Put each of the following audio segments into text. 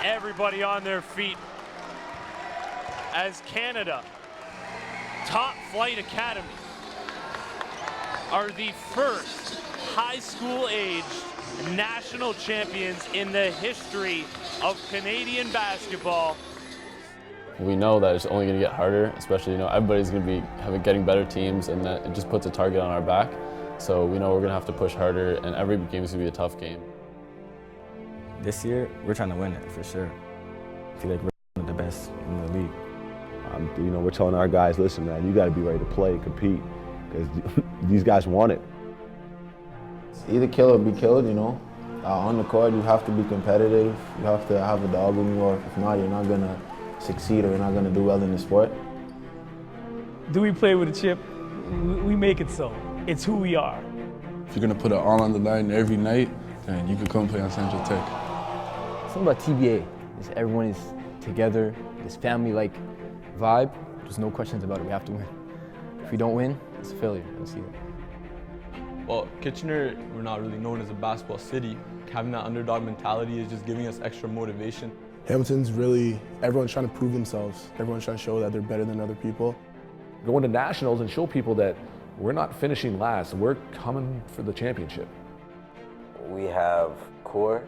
everybody on their feet as Canada Top Flight Academy are the first high school aged national champions in the history of Canadian basketball. We know that it's only going to get harder, especially, everybody's going to be getting better teams, and that it just puts a target on our back. So we know we're going to have to push harder, and every game is going to be a tough game. This year, we're trying to win it for sure. I feel like we're one of the best in the league. We're telling our guys, listen, man, you got to be ready to play and compete, because these guys want it. Either kill or be killed, on the court, you have to be competitive. You have to have a dog in you, or if not, you're not going to succeed or you're not going to do well in the sport. Do we play with a chip? We make it so. It's who we are. If you're going to put it all on the line every night, then you can come play on Central Tech. Something about TBA is everyone is together, this family-like vibe. There's no questions about it. We have to win. If we don't win, it's a failure. You'll see that. Well, Kitchener, we're not really known as a basketball city. Having that underdog mentality is just giving us extra motivation. Hamilton's really, everyone's trying to prove themselves. Everyone's trying to show that they're better than other people. Going to nationals and show people that we're not finishing last, we're coming for the championship. We have Core,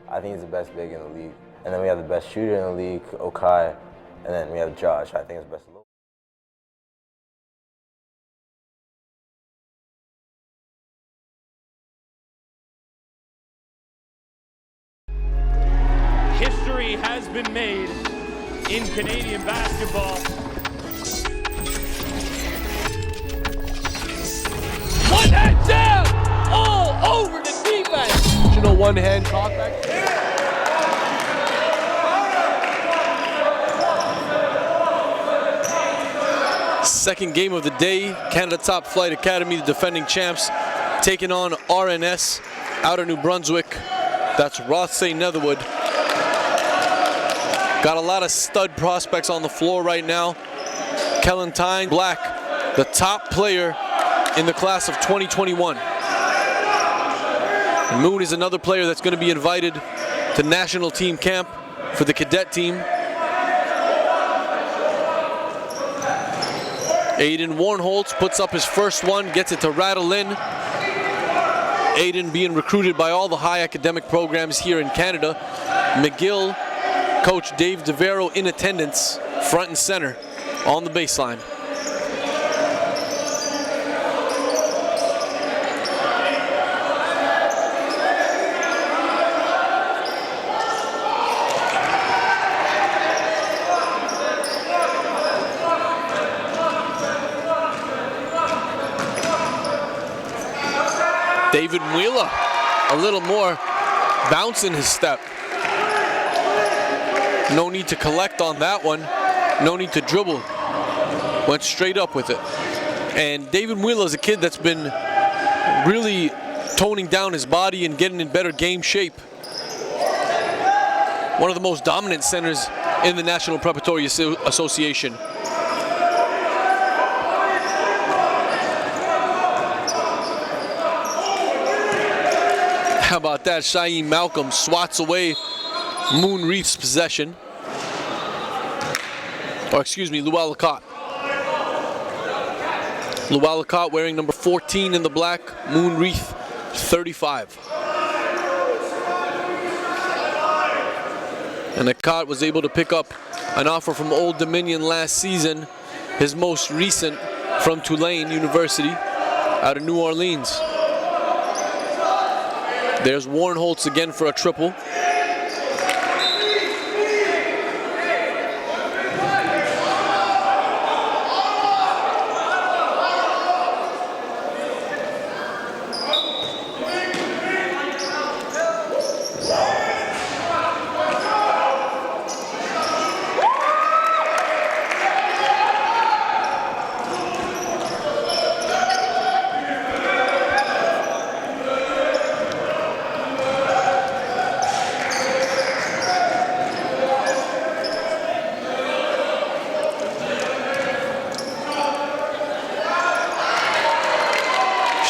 I think he's the best big in the league. And then we have the best shooter in the league, Okai. And then we have Josh, I think he's the best. History has been made in Canadian basketball. One hand down, all over the defense. One-hand talkback. Second game of the day, Canada Top Flight Academy, the defending champs, taking on RNS out of New Brunswick. That's ROTHESAY Netherwood. Got a lot of stud prospects on the floor right now. Kellentine Black, the top player in the class of 2021. And Moon is another player that's going to be invited to national team camp for the cadet team. Aiden Warnholtz puts up his first one, gets it to rattle in. Aiden being recruited by all the high academic programs here in Canada. McGill, Coach Dave DeVero in attendance, front and center on the baseline. David Wheeler, a little more bounce in his step. No need to collect on that one. No need to dribble. Went straight up with it. And David Wheeler is a kid that's been really toning down his body and getting in better game shape. One of the most dominant centers in the National Preparatory Association. How about that? Shaim Malcolm swats away Moon Reith's possession. Or excuse me, Lualacott. Lualacott wearing number 14 in the black, Moon Reith 35. And Acott was able to pick up an offer from Old Dominion last season, his most recent from Tulane University out of New Orleans. There's Warnholtz again for a triple.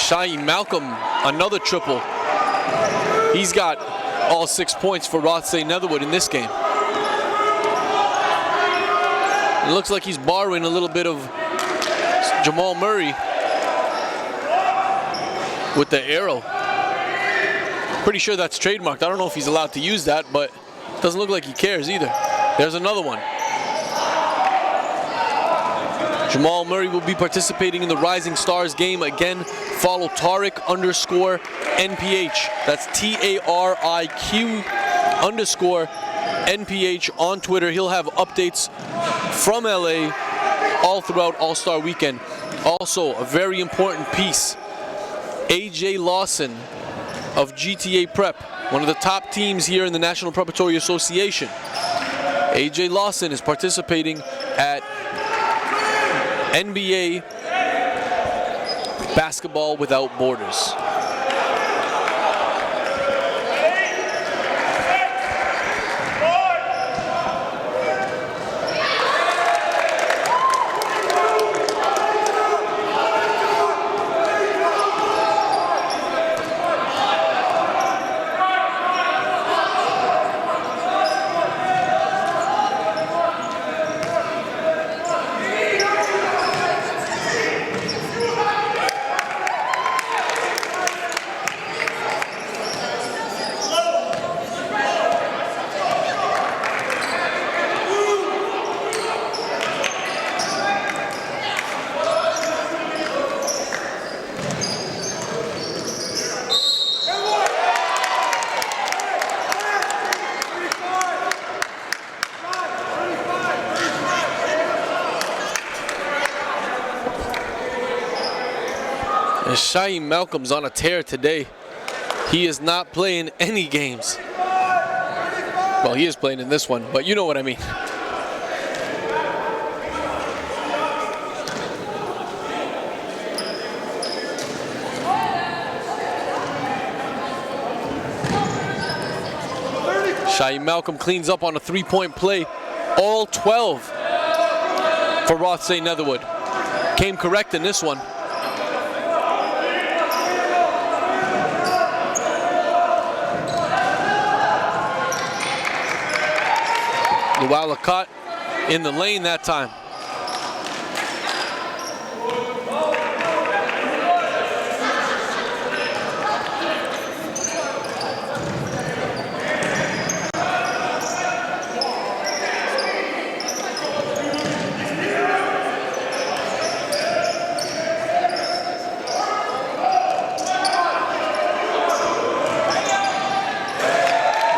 Shaim Malcolm, another triple. He's got all 6 points for ROTHESAY Netherwood in this game. It looks like he's borrowing a little bit of Jamal Murray with the arrow. Pretty sure that's trademarked. I don't know if he's allowed to use that, but it doesn't look like he cares either. There's another one. Jamal Murray will be participating in the Rising Stars game. Again, follow Tariq_NPH. That's TARIQ_NPH on Twitter. He'll have updates from LA all throughout All-Star Weekend. Also, a very important piece. AJ Lawson of GTA Prep, one of the top teams here in the National Preparatory Association. AJ Lawson is participating at NBA Basketball Without Borders. Shaheem Malcolm's on a tear today. He is not playing any games. Well, he is playing in this one, but you know what I mean. Shaheem Malcolm cleans up on a three-point play. All 12 for ROTHESAY Netherwood. Came correct in this one. Luwalakat in the lane that time.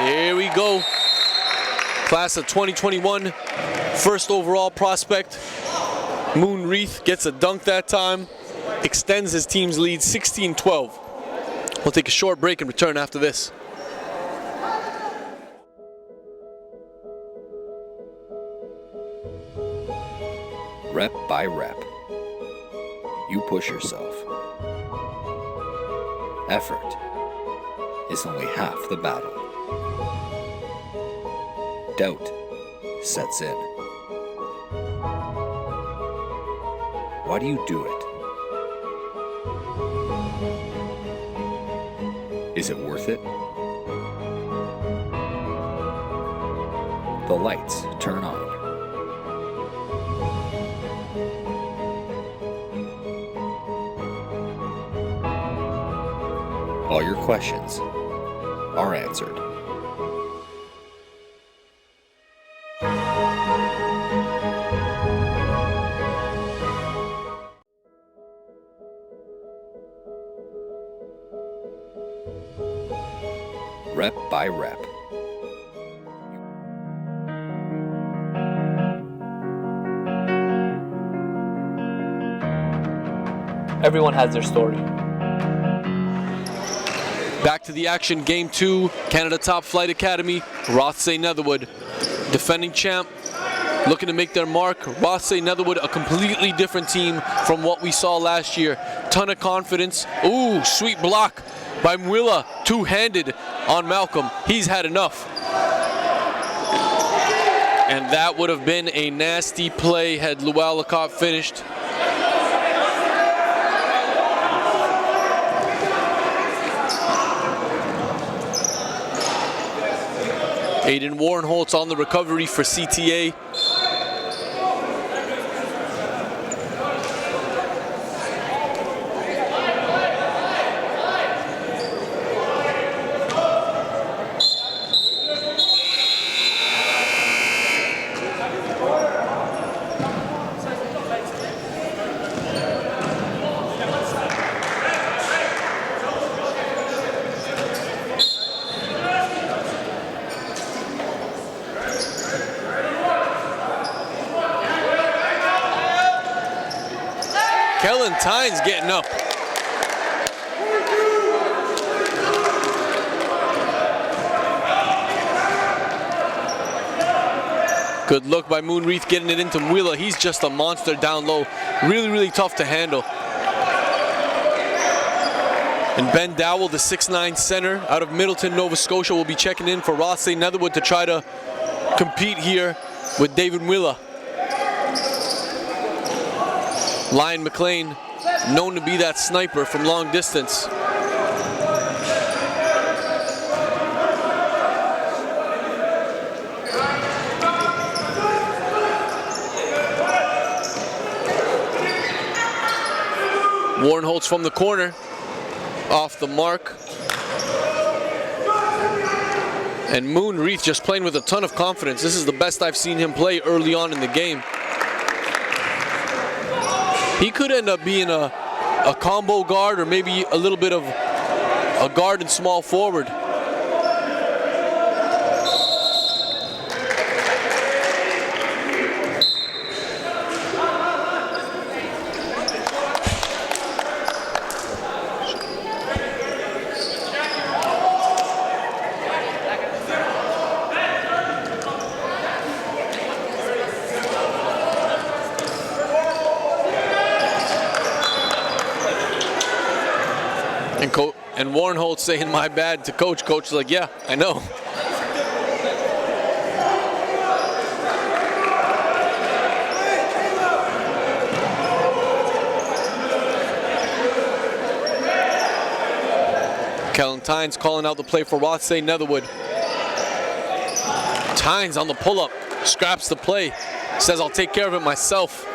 There we go. Class of 2021, first overall prospect. Moon Reith gets a dunk that time, extends his team's lead 16-12. We'll take a short break and return after this. Rep by rep. You push yourself. Effort is only half the battle. Doubt sets in. Why do you do it? Is it worth it? The lights turn on. All your questions are answered. Rep by rep. Everyone has their story. Back to the action, game 2, Canada Top Flight Academy, ROTHESAY Netherwood. Defending champ, looking to make their mark. ROTHESAY Netherwood, a completely different team from what we saw last year. Ton of confidence. Ooh, sweet block by Mwila, two-handed on Malcolm. He's had enough. And that would have been a nasty play had Luwalakat finished. Aiden Warrenholtz on the recovery for CTA. Kellen Tynes getting up. Good look by Moonreath getting it into Mwila. He's just a monster down low. Really, really tough to handle. And Ben Dowell, the 6'9" center out of Middleton, Nova Scotia, will be checking in for Rothesay Netherwood to try to compete here with David Mwila. Lion McLean, known to be that sniper from long distance. Warren Holtz from the corner, off the mark. And Moonreath just playing with a ton of confidence. This is the best I've seen him play early on in the game. He could end up being a combo guard or maybe a little bit of a guard and small forward. And Warren Holtz saying, "My bad," to coach. Coach is like, "Yeah, I know." Kellen Tynes calling out the play for Rothesay Netherwood. Tynes on the pull-up, scraps the play, says, "I'll take care of it myself."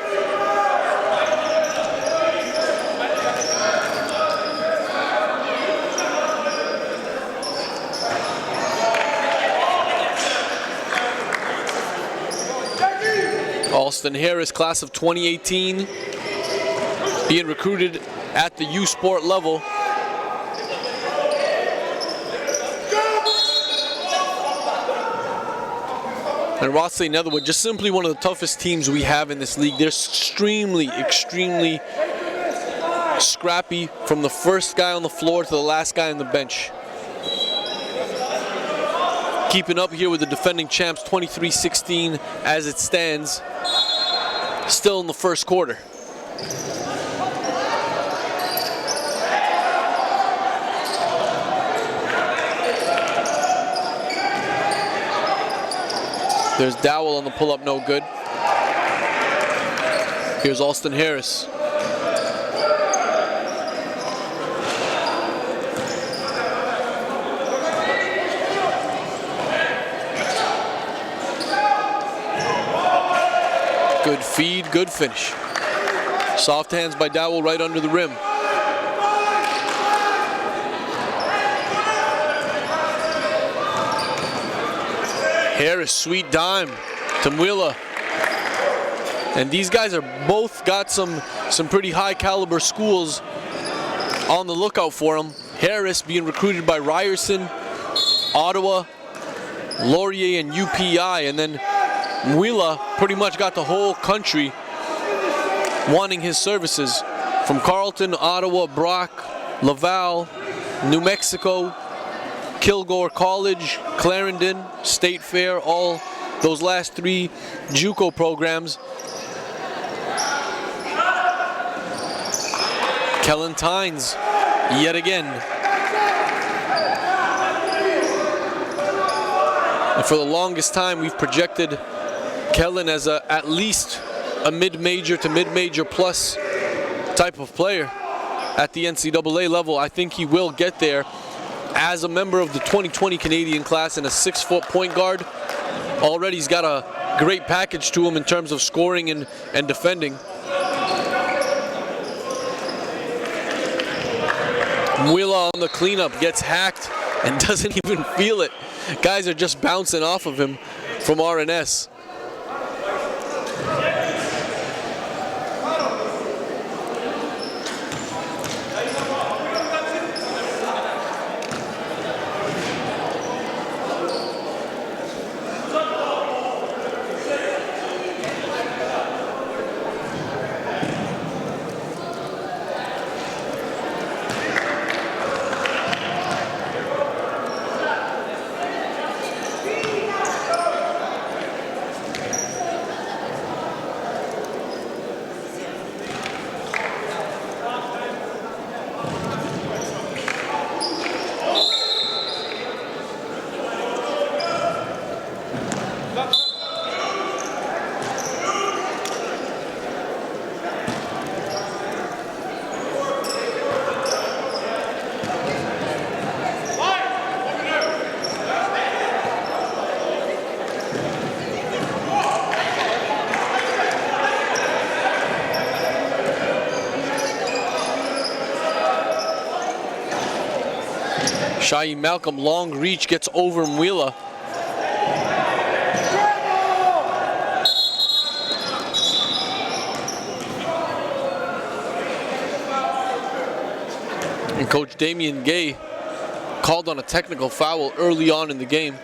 Alston Harris, class of 2018, being recruited at the U Sport level. And Rothesay Netherwood, just simply one of the toughest teams we have in this league. They're extremely scrappy from the first guy on the floor to the last guy on the bench. Keeping up here with the defending champs, 23-16 as it stands. Still in the first quarter. There's Dowell on the pull-up, no good. Here's Alston Harris. Good feed, good finish. Soft hands by Dowell right under the rim. Harris, sweet dime to Mwila. And these guys are both got some pretty high caliber schools on the lookout for them. Harris being recruited by Ryerson, Ottawa, Laurier, and UPI, and then Mwila pretty much got the whole country wanting his services, from Carleton, Ottawa, Brock, Laval, New Mexico, Kilgore College, Clarendon, State Fair, all those last three JUCO programs. Kellen Tynes, yet again. And for the longest time, we've projected Kellen as at least a mid-major to mid-major plus type of player at the NCAA level. I think he will get there as a member of the 2020 Canadian class and a 6-foot point guard. Already he's got a great package to him in terms of scoring and defending. Mwila on the cleanup gets hacked and doesn't even feel it. Guys are just bouncing off of him from RNS. Shai Malcolm, long reach, gets over Mwila. And Coach Damian Gay called on a technical foul early on in the game.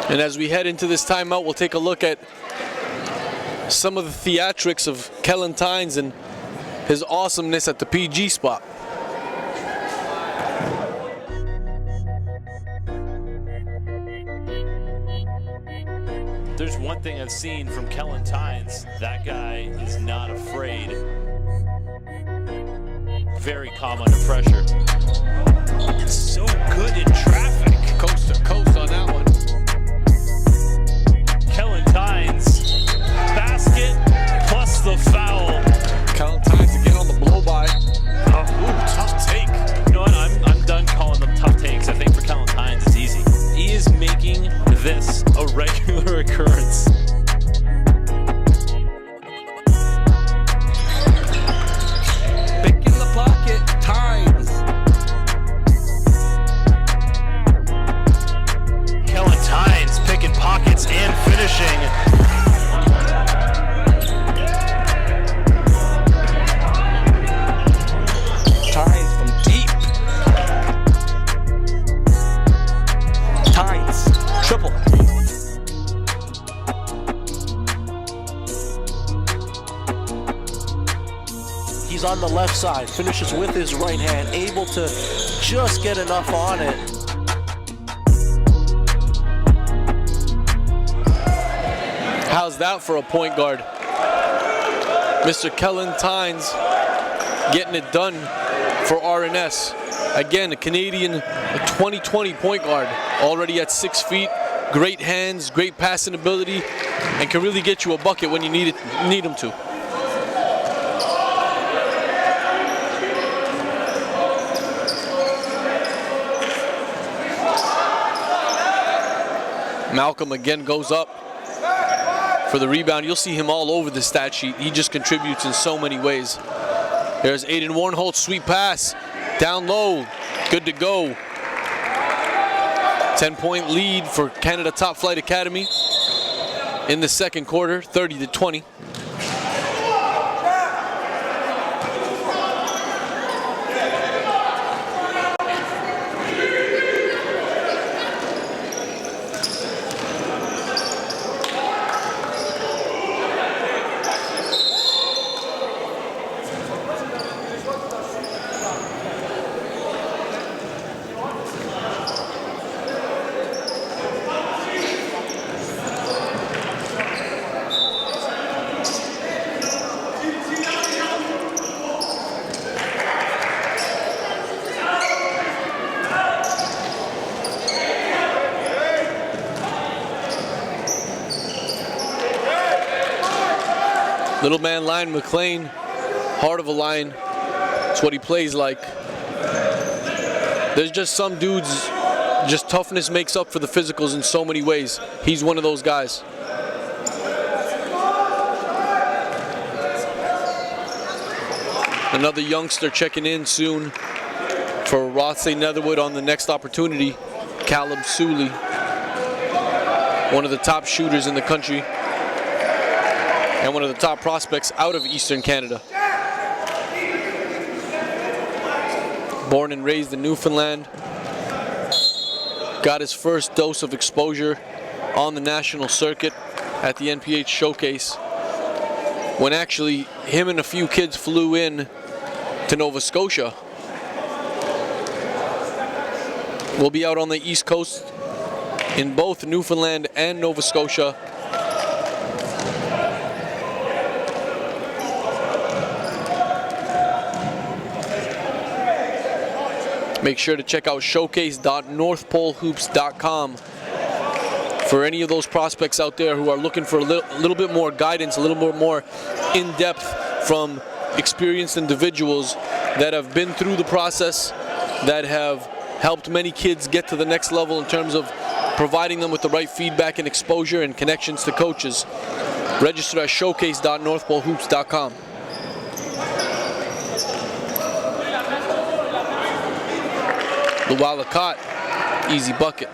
And as we head into this timeout, we'll take a look at some of the theatrics of Kellen Tynes and his awesomeness at the PG spot. There's one thing I've seen from Kellen Tynes. That guy is not afraid. Very calm under pressure. It's so good in traffic. Coast to coast on that one. Kellen Tynes, basket plus the foul. Kellen Tynes again on the blow-by. Tough take. You know what? I'm done calling them tough takes. I think for Kellen Tynes, it's easy. He is making this a regular occurrence. Pick in the pocket, Tynes. Kellen Tynes picking pockets and finishing. Tynes from deep. Tynes, triple. He's on the left side, finishes with his right hand, able to just get enough on it. How's that for a point guard? Mr. Kellen Tynes getting it done for RNS. Again, a Canadian, a 2020 point guard, already at 6 feet, great hands, great passing ability, and can really get you a bucket when you need him to. Malcolm again goes up for the rebound. You'll see him all over the stat sheet. He just contributes in so many ways. There's Aiden Warnholt, sweet pass, down low, good to go. 10-point lead for Canada Top Flight Academy in the second quarter, 30-20. Little man line, McLean, heart of a lion. It's what he plays like. There's just some dudes, just toughness makes up for the physicals in so many ways. He's one of those guys. Another youngster checking in soon For Rothesay Netherwood on the next opportunity, Caleb Suley, one of the top shooters in the country and one of the top prospects out of Eastern Canada. Born and raised in Newfoundland, got his first dose of exposure on the national circuit at the NPH Showcase, when actually him and a few kids flew in to Nova Scotia. We'll be out on the East Coast in both Newfoundland and Nova Scotia. Make sure to check out showcase.northpolehoops.com for any of those prospects out there who are looking for a little bit more guidance, a little bit more in-depth from experienced individuals that have been through the process, that have helped many kids get to the next level in terms of providing them with the right feedback and exposure and connections to coaches. Register at showcase.northpolehoops.com. Luwalakat, easy bucket.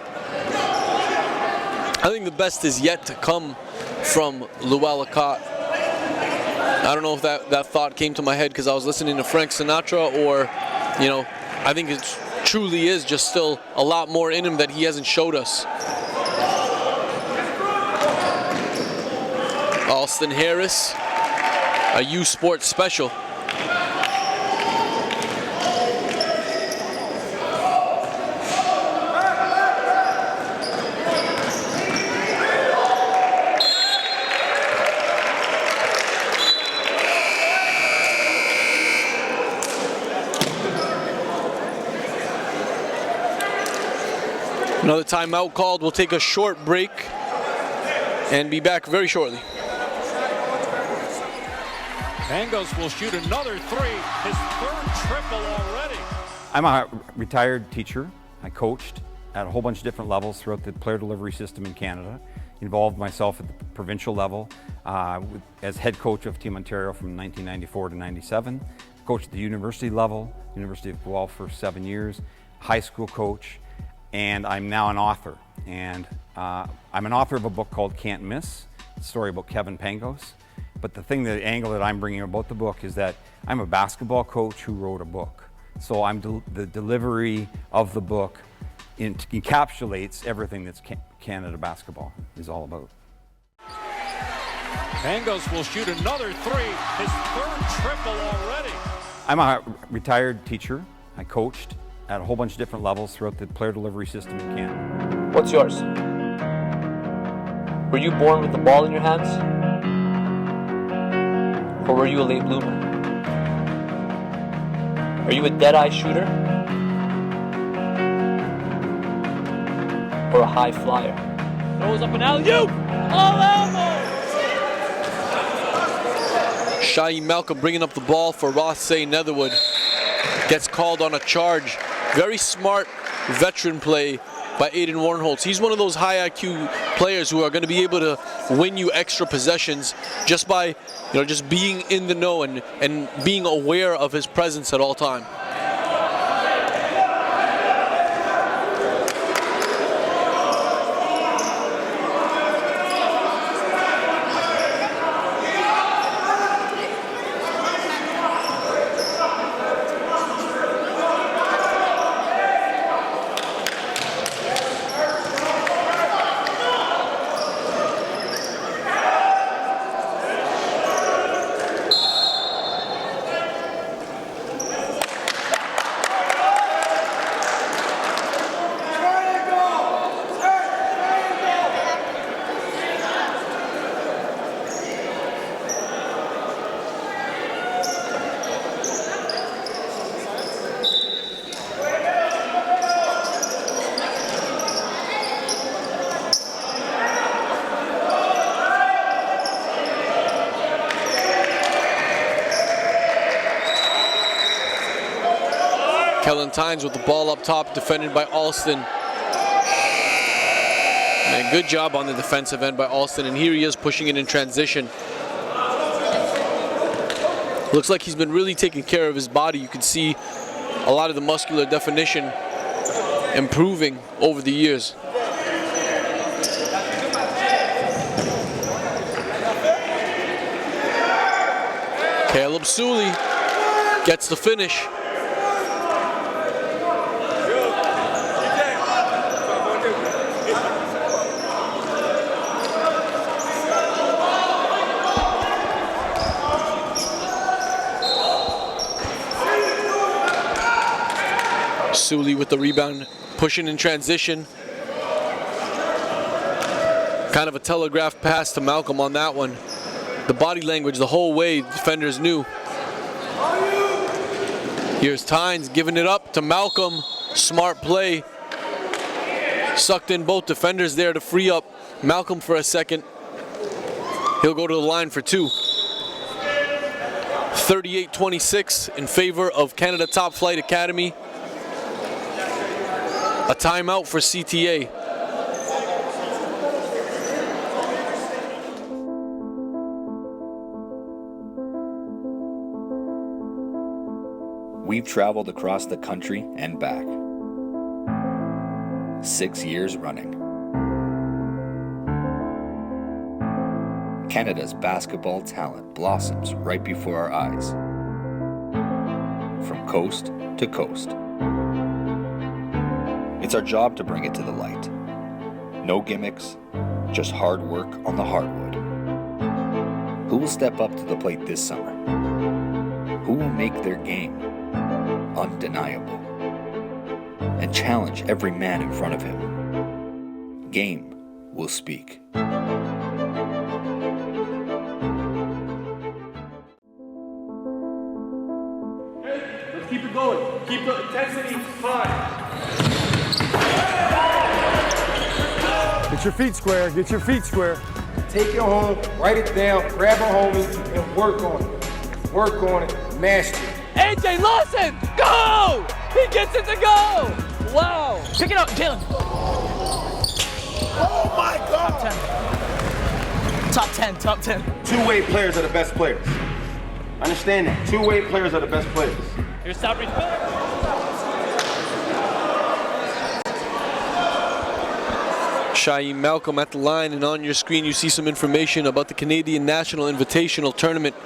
I think the best is yet to come from Luwalakat. I don't know if that thought came to my head because I was listening to Frank Sinatra, or, you know, I think it truly is just still a lot more in him that he hasn't showed us. Alston Harris, a U Sports special. Another timeout called. We'll take a short break and be back very shortly. Pangos will shoot another three, his third triple already. I'm a retired teacher. I coached at a whole bunch of different levels throughout the player delivery system in Canada. Involved myself at the provincial level as head coach of Team Ontario from 1994 to 97. Coached at the university level, University of Guelph for 7 years, high school coach, and I'm now an author. And I'm an author of a book called Can't Miss, a story about Kevin Pangos. But the angle that I'm bringing about the book is that I'm a basketball coach who wrote a book. So the delivery of the book encapsulates everything that's Canada basketball is all about. Pangos will shoot another three, his third triple already. I'm a retired teacher. I coached at a whole bunch of different levels throughout the player delivery system in Canada. What's yours? Were you born with the ball in your hands? Or were you a late bloomer? Are you a dead-eye shooter? Or a high flyer? Throws up an alley-oop! All elbow! Shai Malcolm bringing up the ball for Rothesay Netherwood. Gets called on a charge. Very smart veteran play by Aiden Warnholtz. He's one of those high IQ players who are going to be able to win you extra possessions just by, just being in the know and being aware of his presence at all time. Kellen Tynes with the ball up top, defended by Alston. Man, good job on the defensive end by Alston, and here he is pushing it in transition. Looks like he's been really taking care of his body. You can see a lot of the muscular definition improving over the years. Caleb Suley gets the finish. Suley with the rebound, pushing in transition. Kind of a telegraph pass to Malcolm on that one. The body language the whole way, defenders knew. Here's Tynes giving it up to Malcolm. Smart play. Sucked in both defenders there to free up Malcolm for a second. He'll go to the line for two. 38-26 in favor of Canada Top Flight Academy. A timeout for CTA. We've traveled across the country and back. 6 years running. Canada's basketball talent blossoms right before our eyes. From coast to coast. It's our job to bring it to the light. No gimmicks, just hard work on the hardwood. Who will step up to the plate this summer? Who will make their game undeniable and challenge every man in front of him? Game will speak. Let's keep it going. Keep the intensity high. Get your feet square, get your feet square. Take it home, write it down, grab a homie, and work on it. Work on it, master it. AJ Lawson, go! He gets it to go! Wow. Pick it up, Jalen. Oh my God! Top 10, top 10. Two-way players are the best players. Understand that. Two-way players are the best players. Here's stop reach back. Shaim Malcolm at the line, and on your screen you see some information about the Canadian National Invitational Tournament.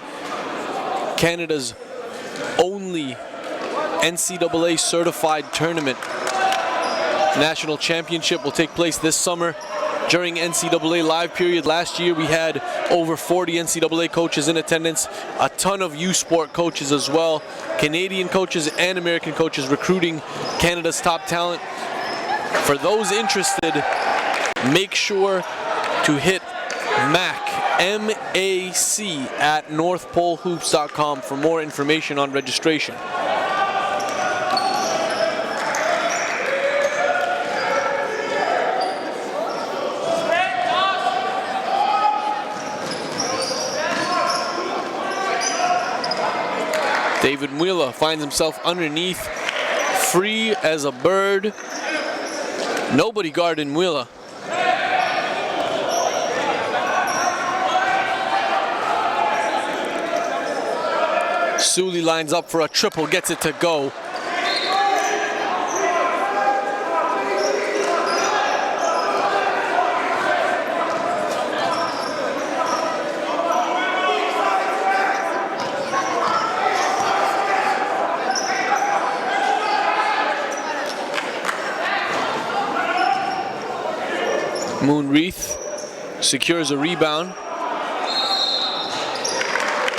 Canada's only NCAA certified tournament. National Championship will take place this summer during NCAA live period. Last year we had over 40 NCAA coaches in attendance, a ton of U Sport coaches as well, Canadian coaches and American coaches recruiting Canada's top talent. For those interested, make sure to hit MAC, M-A-C, at northpolehoops.com for more information on registration. David Mueller finds himself underneath, free as a bird. Nobody guarding Mueller. Suley lines up for a triple, gets it to go. Moonreath secures a rebound.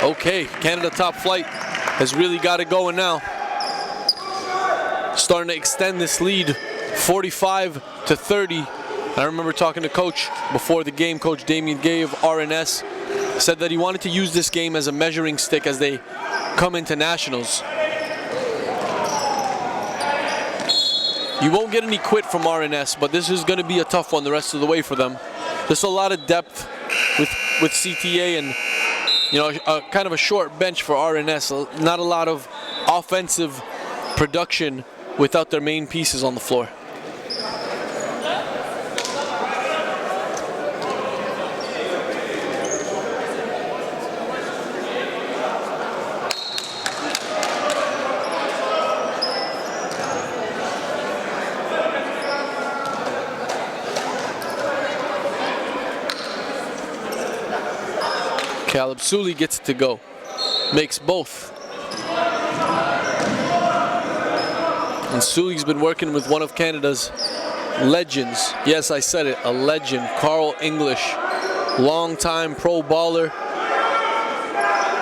Okay, Canada Top Flight has really got it going now. Starting to extend this lead, 45-30. I remember talking to Coach before the game, Coach Damien Gay of RNS, said that he wanted to use this game as a measuring stick as they come into nationals. You won't get any quit from RNS, but this is going to be a tough one the rest of the way for them. There's a lot of depth with CTA and, you know, kind of a short bench for RNS. Not a lot of offensive production without their main pieces on the floor. Caleb Sully gets it to go. Makes both. And Sully's been working with one of Canada's legends. Yes, I said it, a legend. Carl English, longtime pro baller.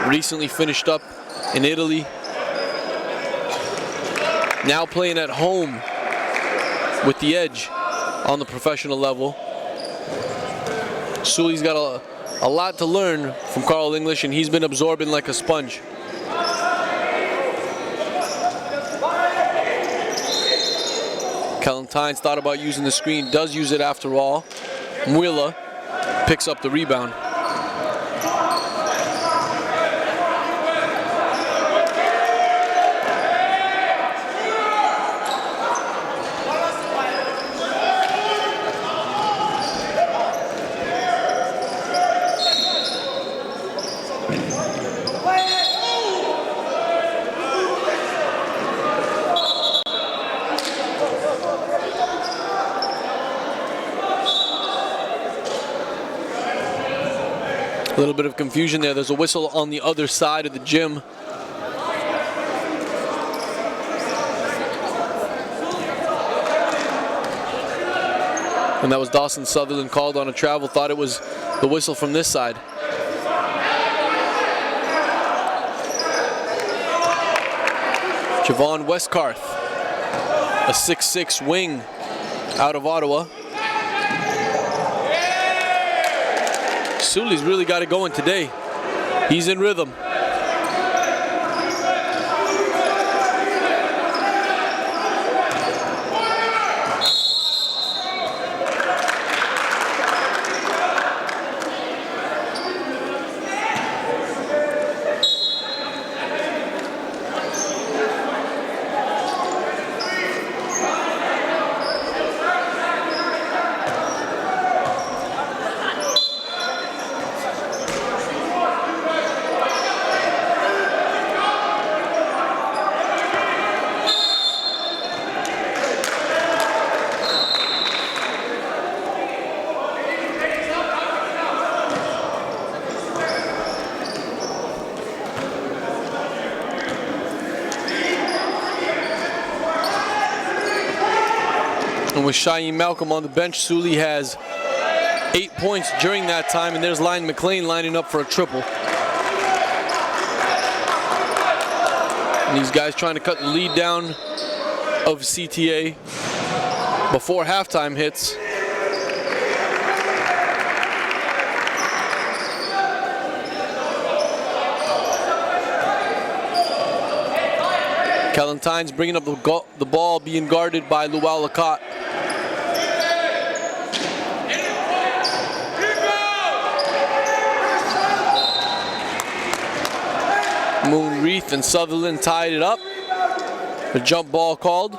Recently finished up in Italy. Now playing at home with the edge on the professional level. Sully's got a lot to learn from Carl English, and he's been absorbing like a sponge. Clementines thought about using the screen, does use it after all. Mwila picks up the rebound. A little bit of confusion there. There's a whistle on the other side of the gym. And that was Dawson Sutherland called on a travel. Thought it was the whistle from this side. Javon Westcarth, a 6'6" wing out of Ottawa. Sully's really got it going today. He's in rhythm. And with Shaheem Malcolm on the bench, Sully has 8 points during that time, and there's Lyon McLean lining up for a triple. And these guys trying to cut the lead down of CTA before halftime hits. Callentine's bringing up the ball, being guarded by Luau Lacotte. Moonreath and Sutherland tied it up. A jump ball called.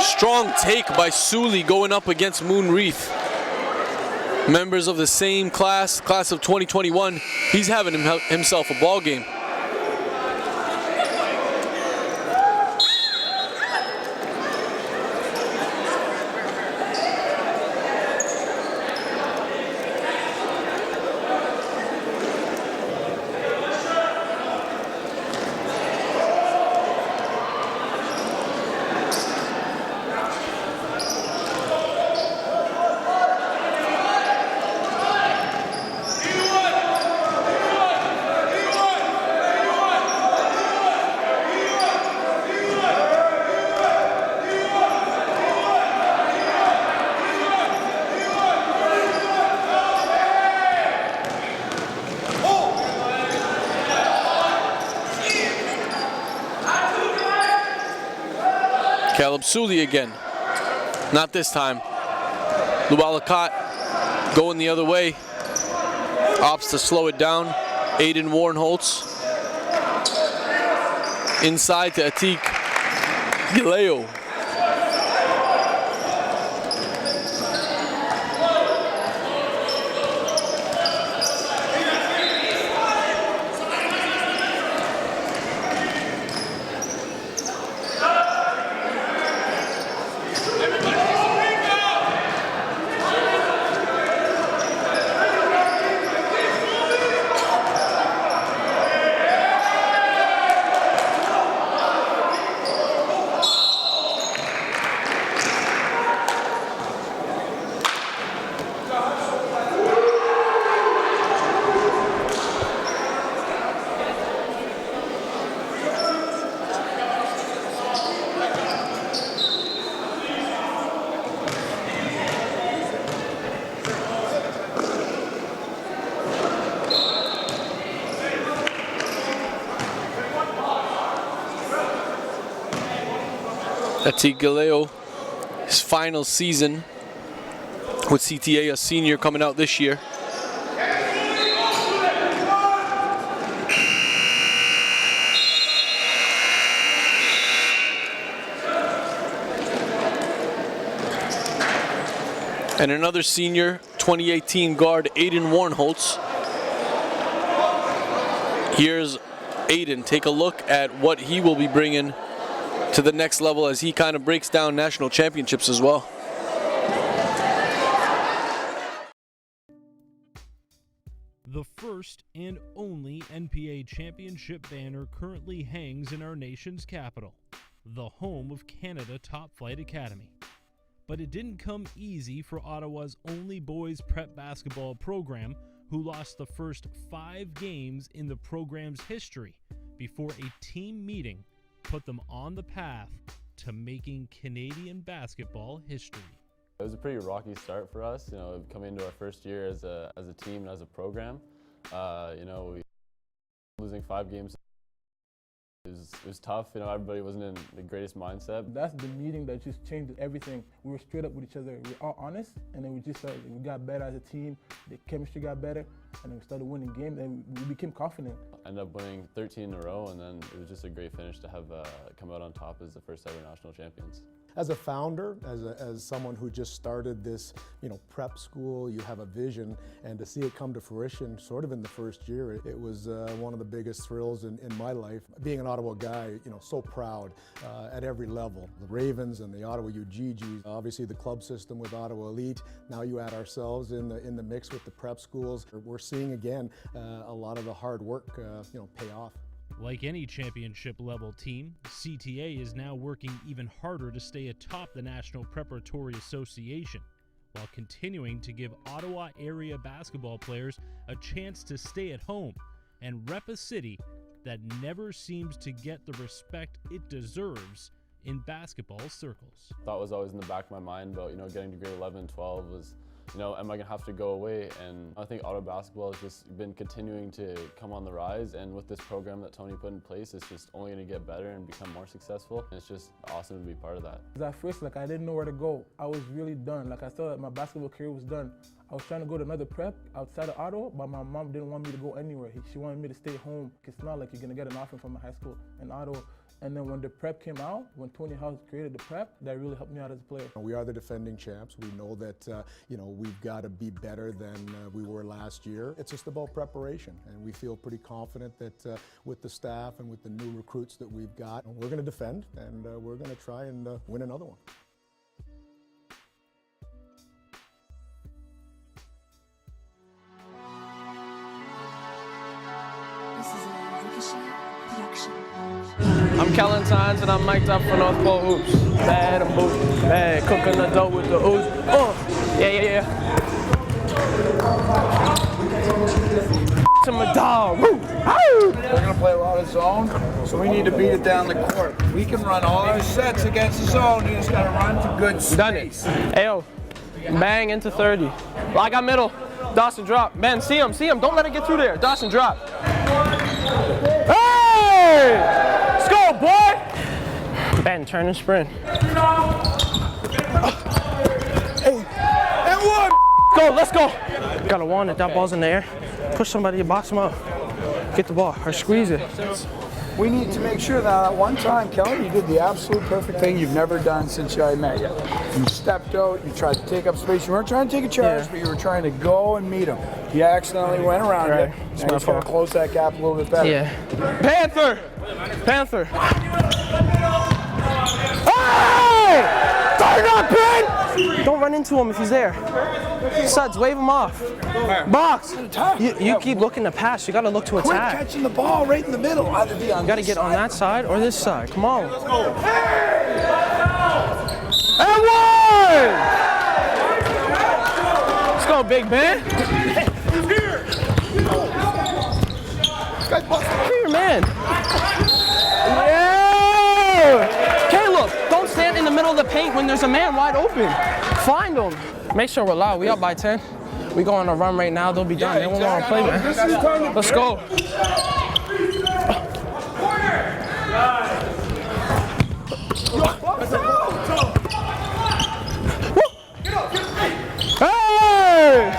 Strong take by Sully going up against Moonreath. Members of the same class of 2021. He's having himself a ball game. Caleb Sully again. Not this time. Luau Lacotte going the other way. Opts to slow it down. Aiden Warnholtz. Inside to Atik Gileo. Atik Gileo, his final season with CTA, a senior coming out this year. And another senior, 2018 guard, Aiden Warnholtz. Here's Aiden. Take a look at what he will be bringing to the next level as he kind of breaks down national championships as well. The first and only NPA championship banner currently hangs in our nation's capital, the home of Canada Top Flight Academy. But it didn't come easy for Ottawa's only boys prep basketball program, who lost the first 5 games in the program's history before a team meeting put them on the path to making Canadian basketball history. It was a pretty rocky start for us, you know, coming into our first year as a team and as a program. You know, losing 5 games, it was tough. You know, everybody wasn't in the greatest mindset. That's the meeting that just changed everything. We were straight up with each other. We were all honest, and then we got better as a team. The chemistry got better, and then we started winning games, and we became confident. Ended up winning 13 in a row, and then it was just a great finish to have come out on top as the first ever national champions. As a founder, as someone who just started this, you know, prep school, you have a vision, and to see it come to fruition sort of in the first year, it was one of the biggest thrills in my life. Being an Ottawa guy, you know, so proud at every level. The Ravens and the Ottawa UGGs, obviously the club system with Ottawa Elite. Now you add ourselves in the mix with the prep schools. We're seeing again a lot of the hard work, you know, pay off. Like any championship-level team, CTA is now working even harder to stay atop the National Preparatory Association, while continuing to give Ottawa area basketball players a chance to stay at home and rep a city that never seems to get the respect it deserves in basketball circles. Thought was always in the back of my mind about, you know, getting to grade 11 and 12 was, you know, am I going to have to go away? And I think Ottawa basketball has just been continuing to come on the rise, and with this program that Tony put in place, it's just only going to get better and become more successful. And it's just awesome to be part of that. At first, like, I didn't know where to go. I was really done. Like, I thought that my basketball career was done. I was trying to go to another prep outside of Ottawa, but my mom didn't want me to go anywhere. She wanted me to stay home. It's not like you're going to get an offer from a high school in Ottawa. And then when the prep came out, when Tony House created the prep, that really helped me out as a player. We are the defending champs. We know that, you know, we've got to be better than we were last year. It's just about preparation, and we feel pretty confident that with the staff and with the new recruits that we've got, we're going to defend, and we're going to try and win another one. I'm Kellen Tynes and I'm mic'd up for North Pole Hoops. Bad and booty, bad, cooking the dough with the ooze. Yeah. To my dog. Woo! We're gonna play a lot of zone, so we need to beat it down the court. We can run all our sets against the zone. You just gotta run to good space. Done it. Ayo, bang into 30. I got middle. Dawson drop. Man, see him. Don't let it get through there. Dawson drop. Hey! Let's go, boy! Ben, turn and sprint. Hey, and one! Go, let's go! Gotta want it, that ball's in the air. Push somebody, box him up. Get the ball, or squeeze it. we need to make sure that at one time, Kellen, you did the absolute perfect thing you've never done since I met you. You stepped out, you tried to take up space. You weren't trying to take a charge, but you were trying to go and meet him. You accidentally went around it. Now you just got to close that gap a little bit better. Yeah. Panther! Panther! Hey! Turn up, Ben! Don't run into him if he's there. Suds, wave him off. Box! You keep looking to pass. You got to look to Quit attack. catching the ball right in the middle. Either be on You got to get on that side or this side. Come on. Let's go. And one! Let's go, Big Ben. Here, man. Yeah! Caleb, don't stand in the middle of the paint when there's a man wide open. Find him. Make sure we're loud. We up by 10. We go on a run right now. They'll be done. They won't want to play, man. Let's go. Hey!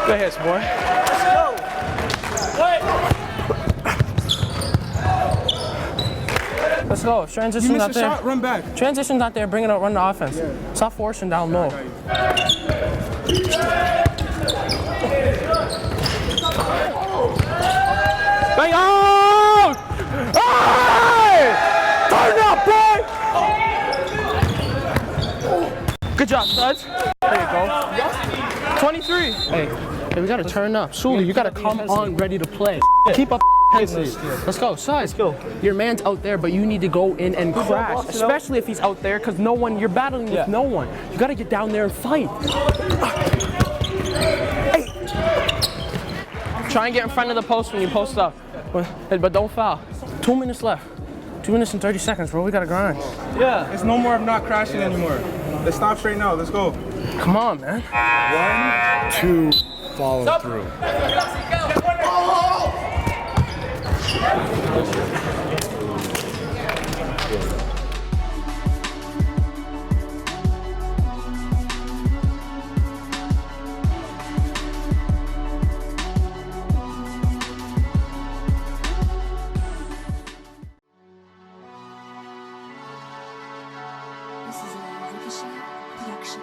Good hits, boy. Let's go. Let's go. Transition's not there. Shot, run back. Transition's not there. Bring it up. Run the offense. Yeah. Stop forcing down low. Bang out! Hey! Turn up, boy! Good job, Suds. There you go. 23. Hey, we gotta turn up. Sully, you gotta come on ready to play. Keep up intensity. Let's go, Suds. Your man's out there, but you need to go in and crash, especially if he's out there, because you're battling with no one. You gotta get down there and fight. Hey. Try and get in front of the post when you post up, but don't foul. 2 minutes left. 2 minutes and 30 seconds, bro. We gotta grind. Yeah, it's no more of not crashing anymore. Let's stop straight now. Let's go. Come on, man. 1, 2, follow through. This is a ROTHESAY production.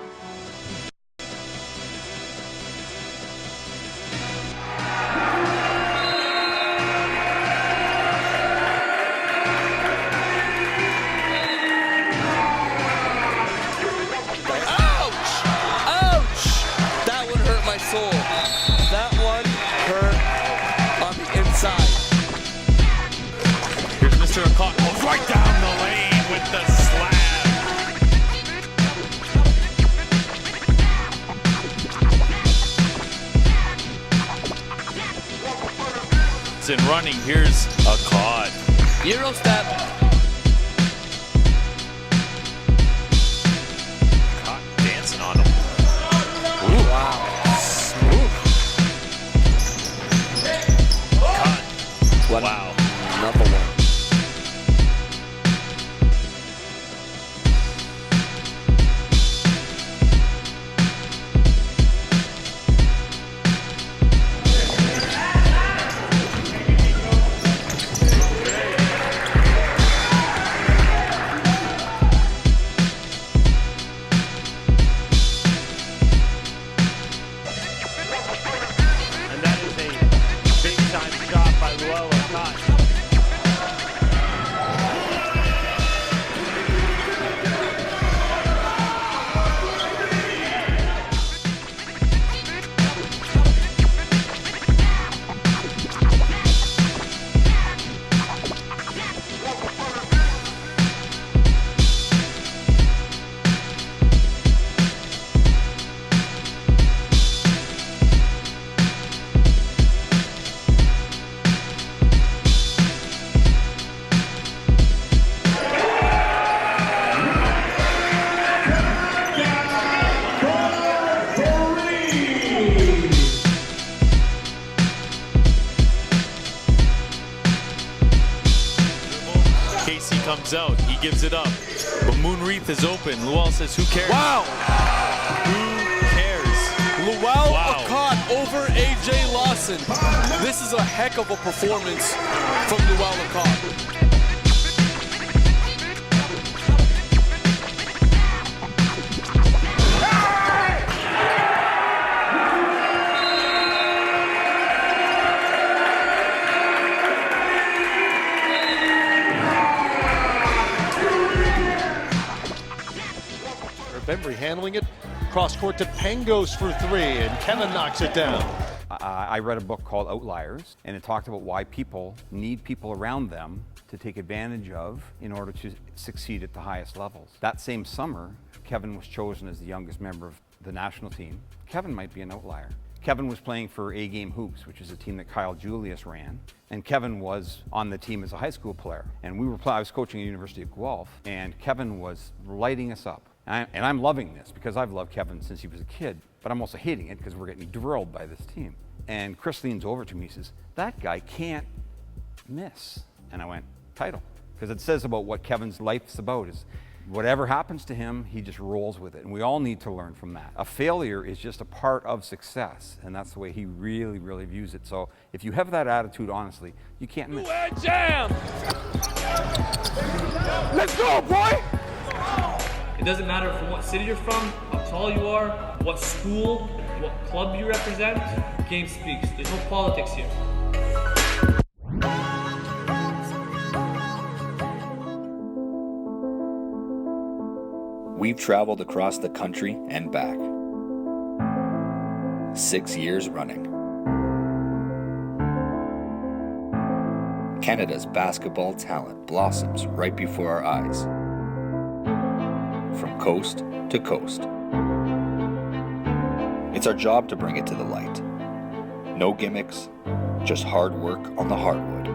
Soul. That one hurt on the inside. Here's Mr. O'Clock. Goes right down the lane with the slab. It's in running. Here's a caught. Euro step. Caught dancing on him. Ooh, wow. Wow. Another one. And that is a big time shot by Luella. Comes out, he gives it up, but Moonreath is open. Luell says, who cares? Wow! Who cares? Luau Akot over AJ Lawson. This is a heck of a performance from Luau Akot. Bembry handling it. Cross court to Pangos for three, and Kevin knocks it down. I read a book called Outliers, and it talked about why people need people around them to take advantage of in order to succeed at the highest levels. That same summer, Kevin was chosen as the youngest member of the national team. Kevin might be an outlier. Kevin was playing for A-Game Hoops, which is a team that Kyle Julius ran, and Kevin was on the team as a high school player. And I was coaching at the University of Guelph, and Kevin was lighting us up. And I'm loving this because I've loved Kevin since he was a kid, but I'm also hating it because we're getting drilled by this team. And Chris leans over to me and says, "That guy can't miss." And I went, "Title." Because it says about what Kevin's life's about is whatever happens to him, he just rolls with it. And we all need to learn from that. A failure is just a part of success, and that's the way he really, really views it. So if you have that attitude, honestly, you can't miss. Jam! Let's go, boy! It doesn't matter from what city you're from, how tall you are, what school, what club you represent. Game speaks. There's no politics here. We've traveled across the country and back. 6 years running. Canada's basketball talent blossoms right before our eyes. From coast to coast. It's our job to bring it to the light. No gimmicks, just hard work on the hardwood.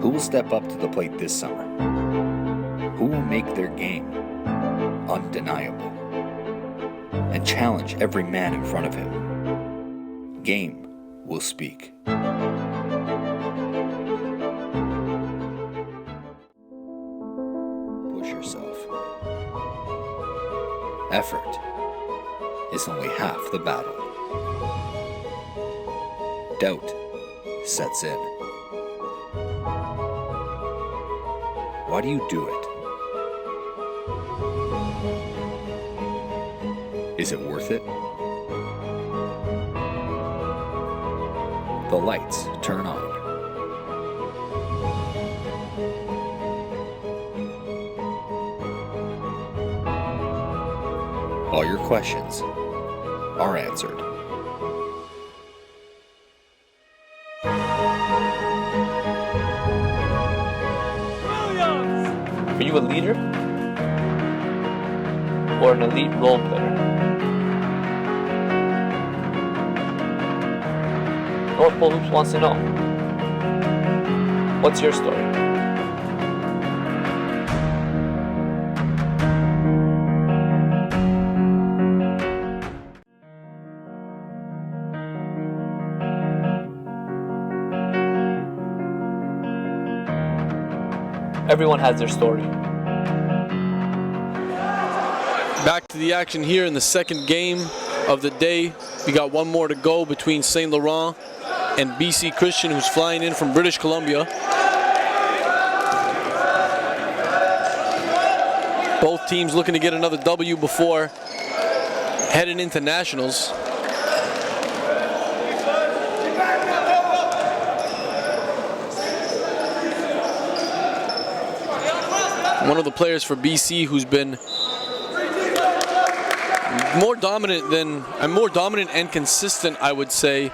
Who will step up to the plate this summer? Who will make their game undeniable and challenge every man in front of him? Game will speak. Push yourself. Effort is only half the battle. Doubt sets in. Why do you do it? Is it worth it? The lights turn on. All your questions are answered. Are you a leader or an elite role player? North Pole Hoops wants to know, what's your story? Everyone has their story. Back to the action here in the second game of the day. We got one more to go between St. Laurent and BC Christian, who's flying in from British Columbia. Both teams looking to get another W before heading into nationals. One of the players for BC who's been more dominant and consistent, I would say,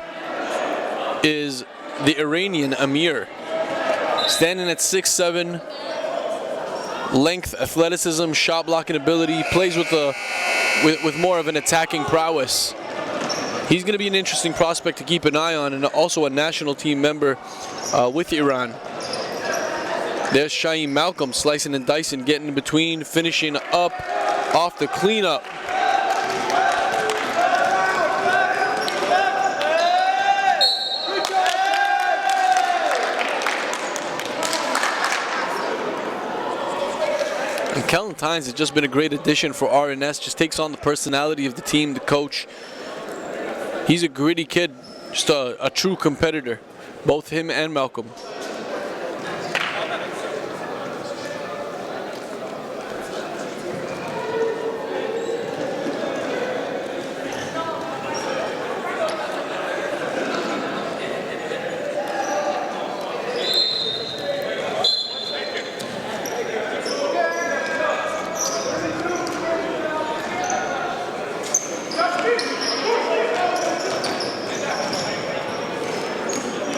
is the Iranian Amir. Standing at 6'7", length, athleticism, shot blocking ability, plays with more of an attacking prowess. He's going to be an interesting prospect to keep an eye on, and also a national team member with Iran. There's Shaim Malcolm slicing and dicing, getting in between, finishing up off the cleanup. And Kellen Tynes has just been a great addition for RNS, just takes on the personality of the team, the coach. He's a gritty kid, just a true competitor, both him and Malcolm.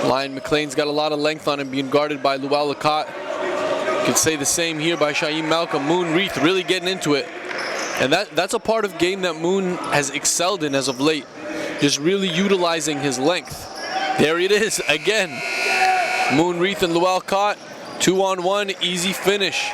Ryan McLean's got a lot of length on him, being guarded by Luau Lacotte. Could say the same here by Shaim Malcolm. Moon Reith really getting into it. And that's a part of game that Moon has excelled in as of late. Just really utilizing his length. There it is again. Moon Reith and Luau Lacotte, 2-on-1, easy finish.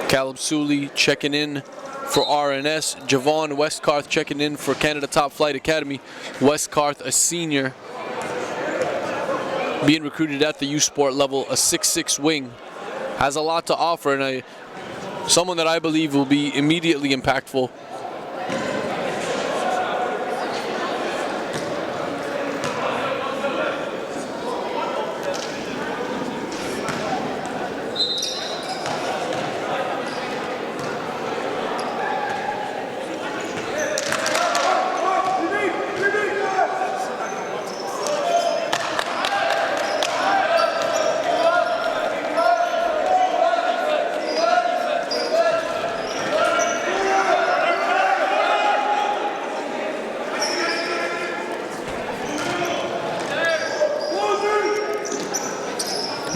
Caleb Suley checking in for RNS. Javon Westcarth checking in for Canada Top Flight Academy. Westcarth, a senior, being recruited at the U Sport level, a 6'6" wing. Has a lot to offer, and someone that I believe will be immediately impactful.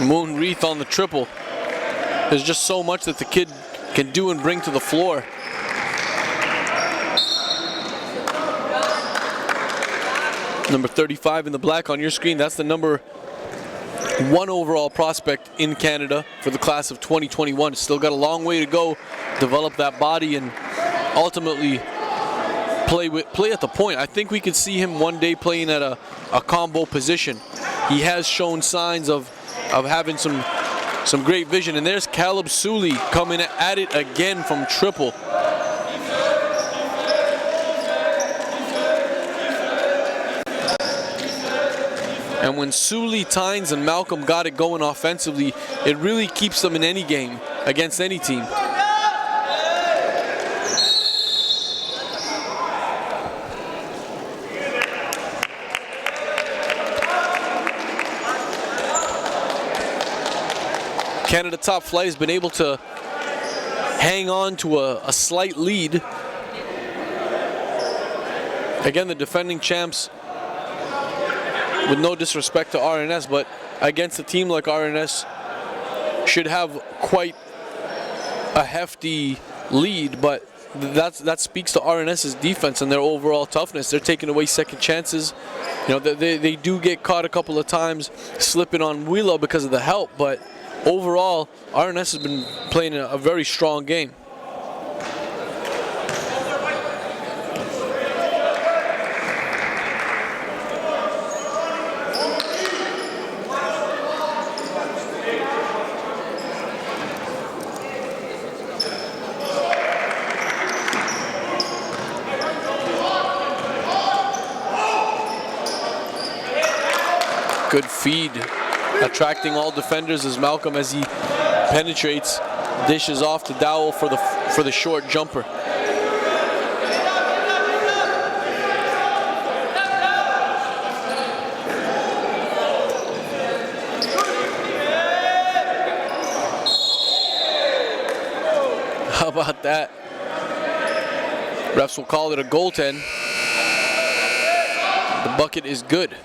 Moon Reith on the triple. There's just so much that the kid can do and bring to the floor. Number 35 in the black on your screen, that's the number 1 overall prospect in Canada for the class of 2021. Still got a long way to go, develop that body and ultimately play at the point. I think we could see him one day playing at a combo position. He has shown signs of having some great vision. And there's Caleb Suley coming at it again from triple. And when Suley, Tynes, and Malcolm got it going offensively, it really keeps them in any game against any team. Canada Top Flight has been able to hang on to a slight lead. Again, the defending champs, with no disrespect to RNS, but against a team like RNS, should have quite a hefty lead, but that speaks to RNS's defense and their overall toughness. They're taking away second chances. You know, they do get caught a couple of times slipping on Wheelo because of the help, but overall, RNS has been playing a very strong game. Good feed, attracting all defenders as Malcolm, as he penetrates, dishes off to Dowell for the short jumper. How about that? Refs will call it a goaltend. The bucket is good.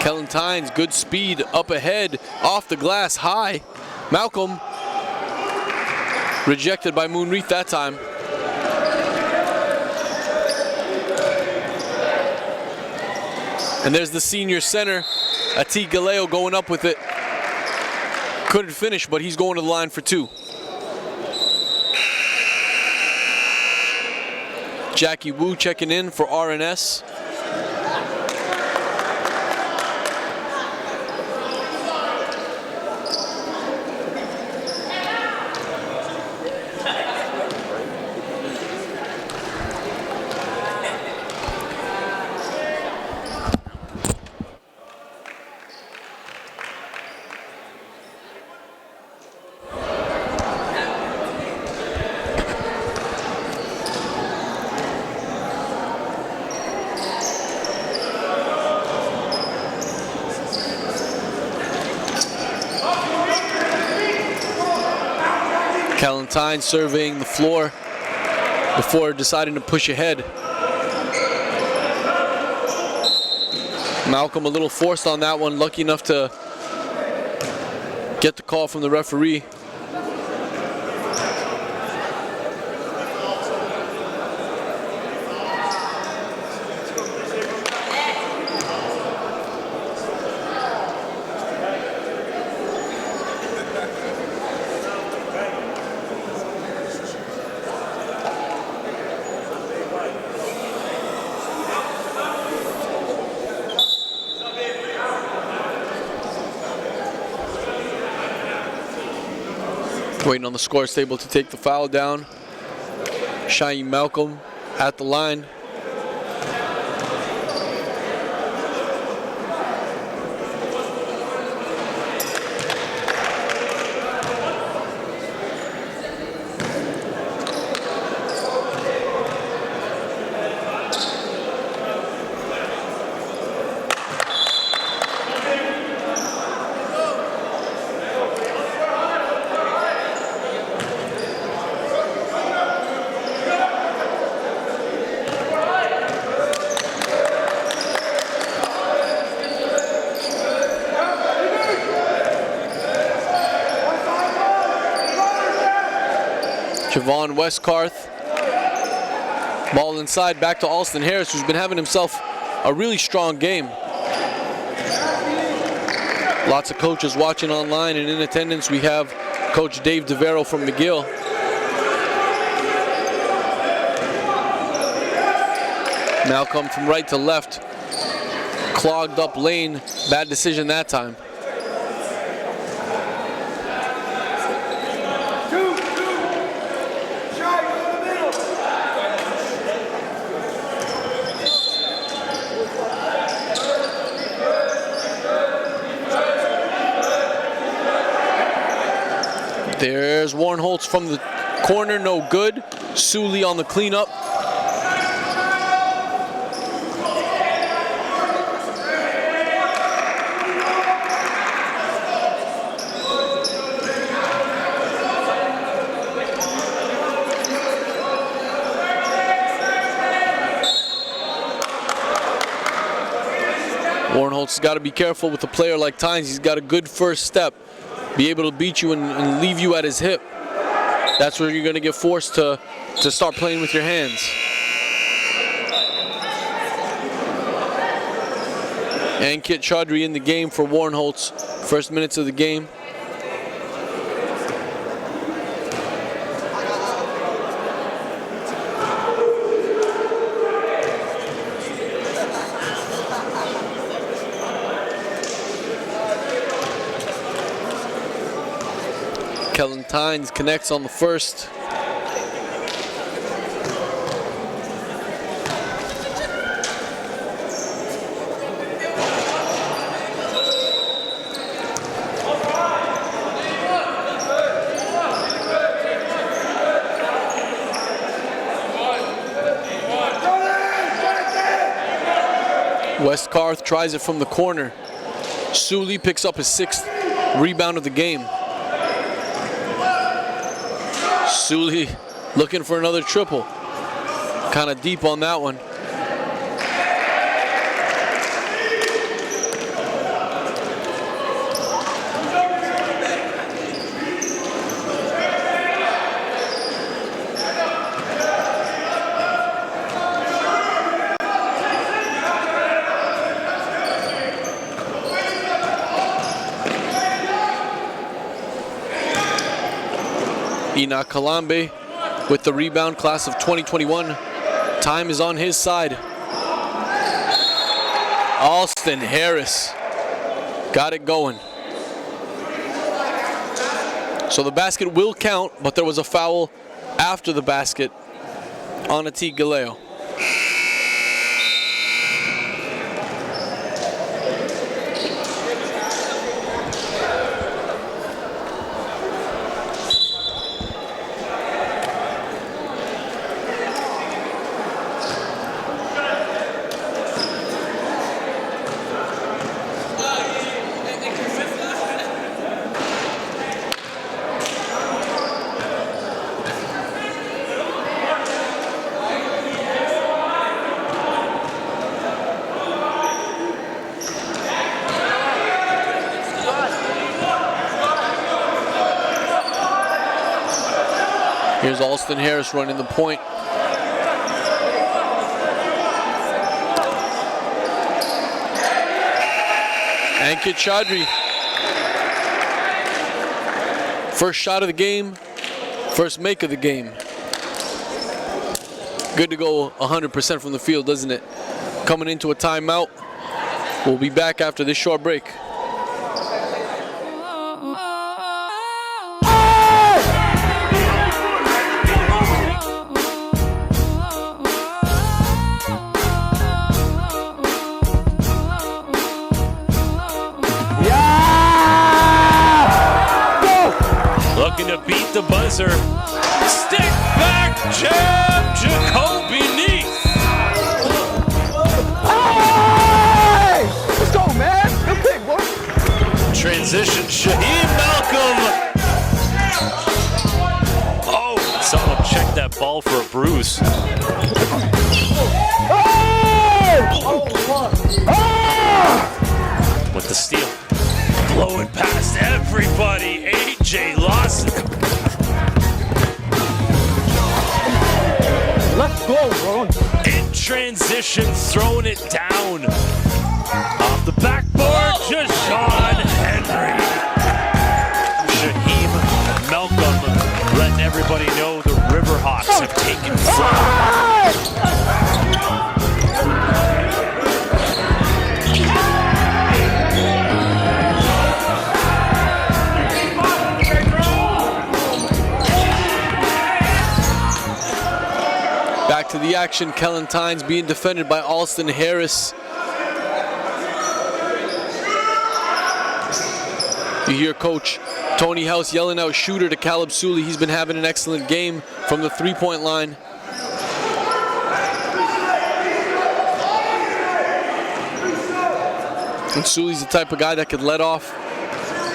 Kellen Tynes, good speed up ahead, off the glass, high. Malcolm Rejected by Moonreath that time. And there's the senior center, Ati Galeo, going up with it. Couldn't finish, but he's going to the line for 2. Jackie Wu checking in for RNS. Kalentine surveying the floor before deciding to push ahead. Malcolm a little forced on that one, lucky enough to get the call from the referee. Waiting on the scores table to take the foul down. Shiny Malcolm at the line. Javon Westcarth. Ball inside, back to Alston Harris, who's been having himself a really strong game. Lots of coaches watching online, and in attendance we have Coach Dave DeVero from McGill. Malcolm from right to left. Clogged up lane, bad decision that time. There's Warren Holtz from the corner, no good. Sully on the cleanup. Warren Holtz has got to be careful with a player like Tynes. He's got a good first step. Be able to beat you and leave you at his hip. That's where you're going to get forced to start playing with your hands. And Kit Chaudhry in the game for Warren Holtz. First minutes of the game. Kellen Tynes connects on the first. Westcarth tries it from the corner. Sully picks up his 6th rebound of the game. Sully looking for another triple. Kind of deep on that one. Enoch Kalambe with the rebound, class of 2021. Time is on his side. Alston Harris got it going. So the basket will count, but there was a foul after the basket on Atik Galeo. Here's Alston Harris running the point. Ankit Chaudhry. First shot of the game, first make of the game. Good to go 100% from the field, doesn't it? Coming into a timeout. We'll be back after this short break. Looking to beat the buzzer. Stick back jab, Jacoby Neath. Hey! Let's go, man. Good pick, boy. Transition, Shaheem Malcolm. Oh, someone checked that ball for a bruise. With the steal. Blowing past everybody, AJ Lawson. Let's go, bro. In transition, throwing it down. Off the backboard, Jashawn Henry. Shaheem Malcolm letting everybody know the Riverhawks have taken flight. Back to the action, Kellen Tynes being defended by Alston Harris. You hear Coach Tony House yelling out shooter to Caleb Sully. He's been having an excellent game from the three-point line. And Sully's the type of guy that could let off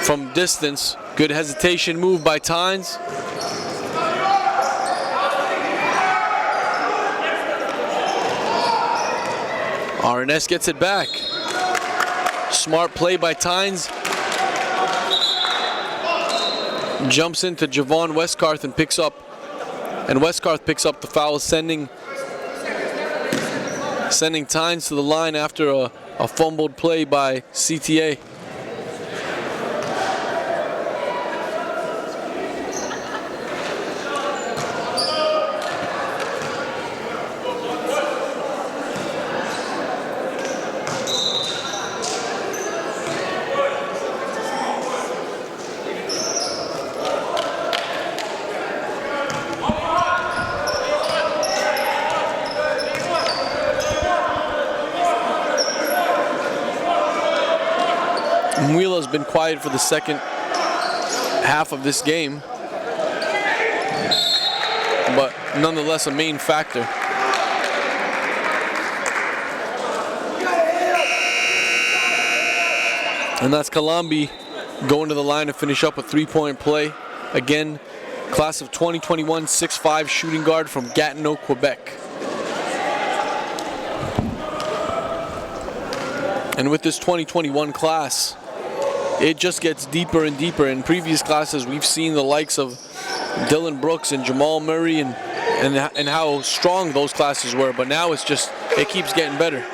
from distance. Good hesitation move by Tynes. RNS gets it back. Smart play by Tynes. Jumps into Javon Westcarth and picks up. And Westcarth picks up the foul, sending Tynes to the line after a fumbled play by CTA. Muela's been quiet for the second half of this game, but nonetheless a main factor. And that's Kalambi going to the line to finish up a three-point play. Again, class of 2021, 6'5" shooting guard from Gatineau, Quebec. And with this 2021 class, it just gets deeper and deeper. In previous classes, we've seen the likes of Dylan Brooks and Jamal Murray and how strong those classes were, but now it's just, it keeps getting better.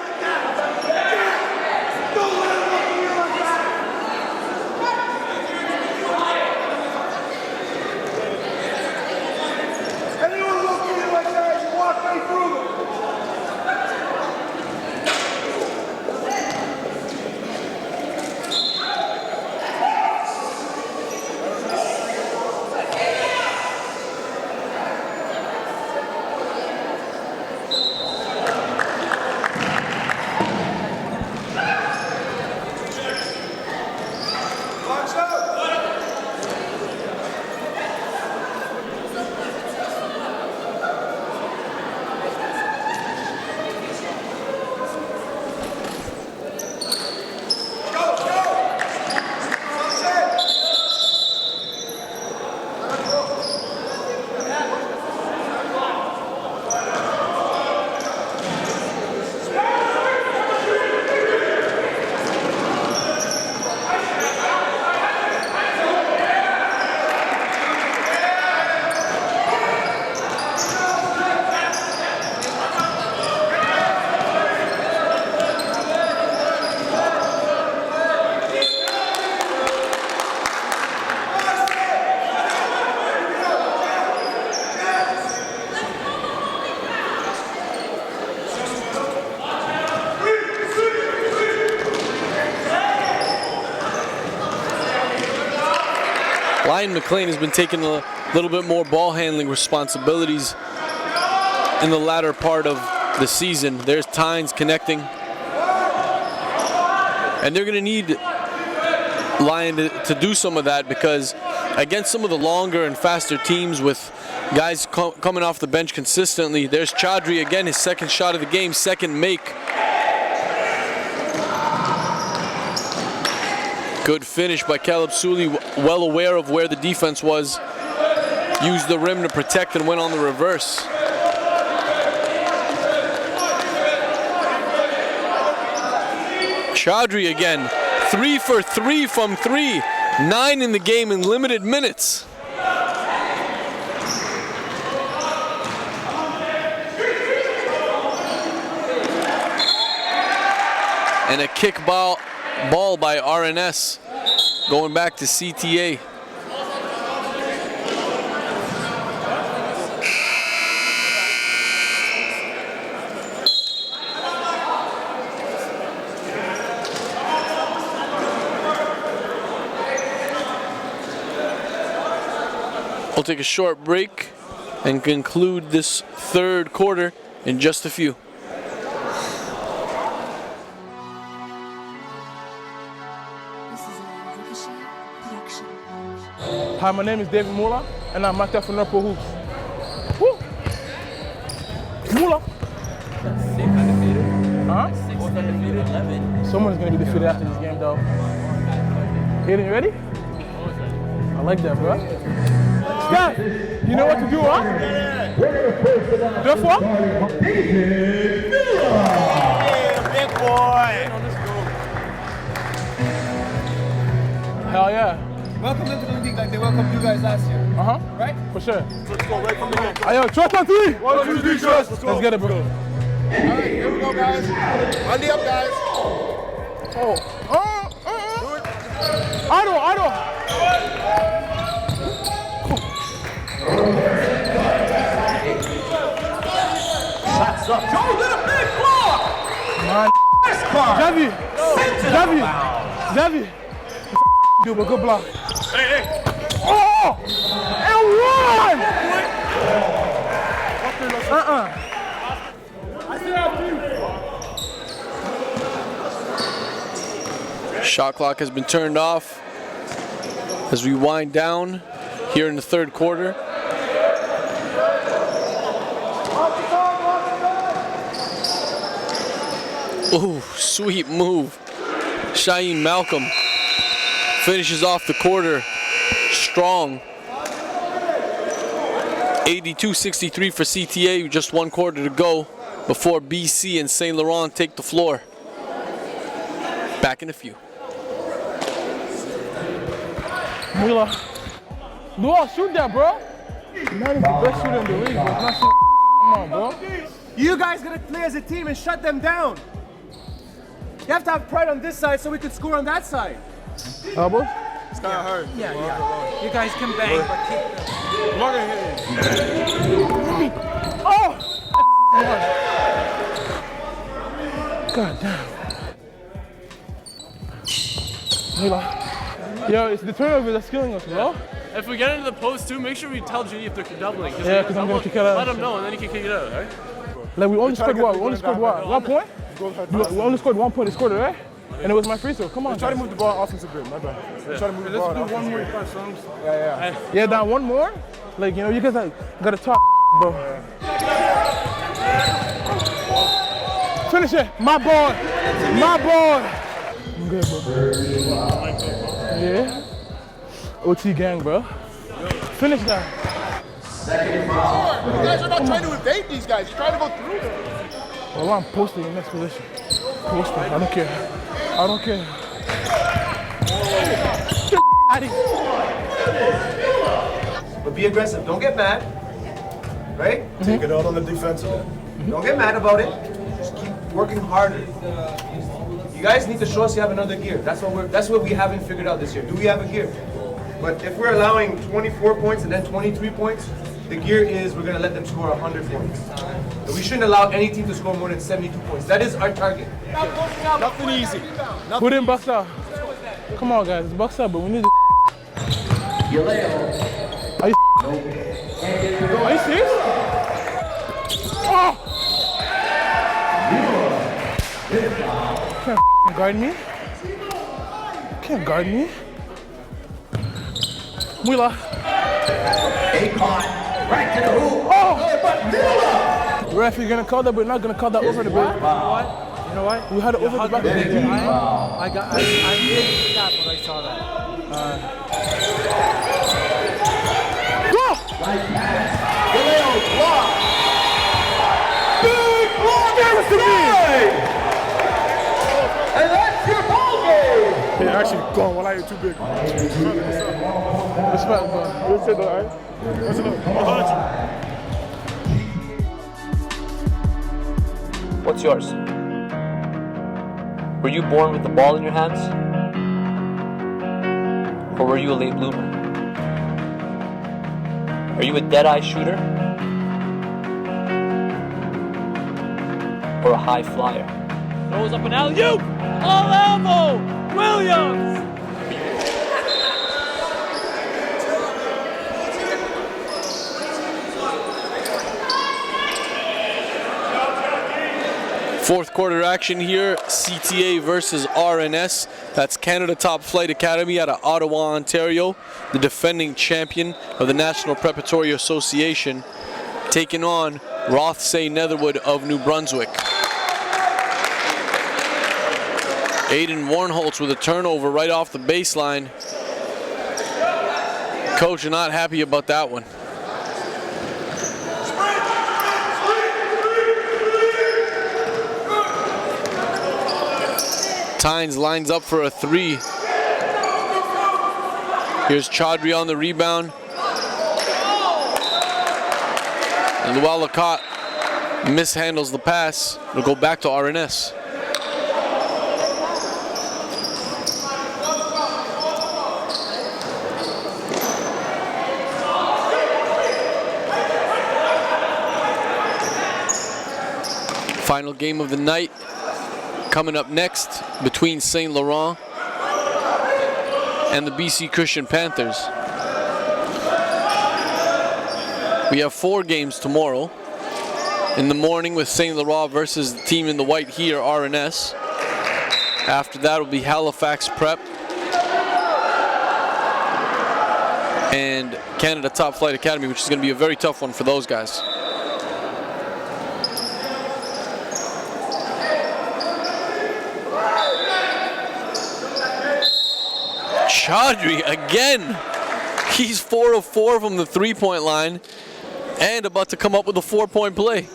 Ryan McLean has been taking a little bit more ball handling responsibilities in the latter part of the season. There's Tynes connecting. And they're going to need Lyon to do some of that, because against some of the longer and faster teams with guys coming off the bench consistently, there's Chaudhry again, his second shot of the game, second make. Good finish by Caleb Sully, well aware of where the defense was. Used the rim to protect and went on the reverse. Chaudhry again, 3 for 3 from 3, 9 in the game in limited minutes. And a kick ball by RNS, going back to CTA. We'll take a short break and conclude this third quarter in just a few. This is a Ricochet production. Hi, my name is David Muller, and I'm active for Nurple Hoops. Woo! Muller! Huh? 6 undefeated, 11. Someone's gonna be defeated after this game, though. Aiden, you ready? I like that, bro. Steph, you know what to do, huh? Deux fois? Big boy! Hell yeah. Welcome them to the league like they welcomed you guys last year. Uh-huh. Right? For sure. Let's go right from the beginning. Hey, yo, trust on 3! 1, 2, 3, trust. Let's get it, bro. All right, here we go, guys. On the up, guys. Oh. Idle. Shots up. Joe, little big block. Nice car. Javi. Do a good block. Hey. Oh! And one! Shot clock has been turned off as we wind down here in the third quarter. Ooh, sweet move. Shaheem Malcolm finishes off the quarter strong. 82-63 for CTA, just one quarter to go before BC and St. Laurent take the floor. Back in a few. Muller. Noah, shoot that, bro. Man is the best shooter in the league, bro. It's not shooting. Come on, bro. You guys gotta play as a team and shut them down. You have to have pride on this side so we could score on that side. Elbows? It's kind of hard. Yeah. You guys can bang, but keep them. I'm not gonna hit you. Oh! God damn. Yo, it's the turnover that's killing us, bro. If we get into the post too, make sure we tell Judy if they're doubling. Yeah, because I'm going to kick it out. Let them know, and then you can kick it out, right? Like, we only scored what? We only scored what? 1 point? We only scored 1 point. They scored it, right? And it was my free throw. Come on, try to move the ball offensive rim. My bad. Try to move the ball. Let's do one more. Yeah. Yeah, now one more. Like, you know, you guys gotta talk, bro. Finish it. My boy. I'm good, bro. Yeah. OT gang, bro. Finish that. Second foul. You guys are not trying to evade these guys. You're trying to go through them. Well, I'm posting in next position. Posting. I don't care. But be aggressive. Don't get mad. Right? Take it out on the defensive end. Don't get mad about it. Just keep working harder. You guys need to show us you have another gear. That's what we haven't figured out this year. Do we have a gear? But if we're allowing 24 points and then 23 points, the gear is we're going to let them score 100 points. So we shouldn't allow any team to score more than 72 points. That is our target. Nothing easy. Put in bucks out. Come on, guys. It's bucks out, but we need to. Are you serious? Oh! Can't guard me. Can't guard me. Wheeler. Right to the hoop. Oh! Ref, you're gonna call that, but not gonna call that over the back. You know what? We had it over the back. I did see that, but I saw that. Go! Right pass. Galeo block. Big block. Give it to me! And that's your ball game. Hey, actually, go on. Well, you're too big. Respect, bro. Let's say that, all right? What's yours? Were you born with the ball in your hands? Or were you a late bloomer? Are you a dead-eye shooter? Or a high flyer? Throws up an alley-oop! All elbow! Williams! Fourth quarter action here, CTA versus RNS. That's Canada Top Flight Academy out of Ottawa, Ontario, the defending champion of the National Preparatory Association, taking on ROTHESAY Netherwood of New Brunswick. Aiden Warnholtz with a turnover right off the baseline. Coach not happy about that one. Tynes lines up for a three. Here's Chaudhry on the rebound. And Lualacott mishandles the pass. It'll go back to RNS. Final game of the night coming up next between St. Laurent and the BC Christian Panthers. We have 4 games tomorrow. In the morning with St. Laurent versus the team in the white here, RNS. After that will be Halifax Prep and Canada Top Flight Academy, which is going to be a very tough one for those guys. Chaudhry again. He's 4 of 4 from the three-point line and about to come up with a 4-point play.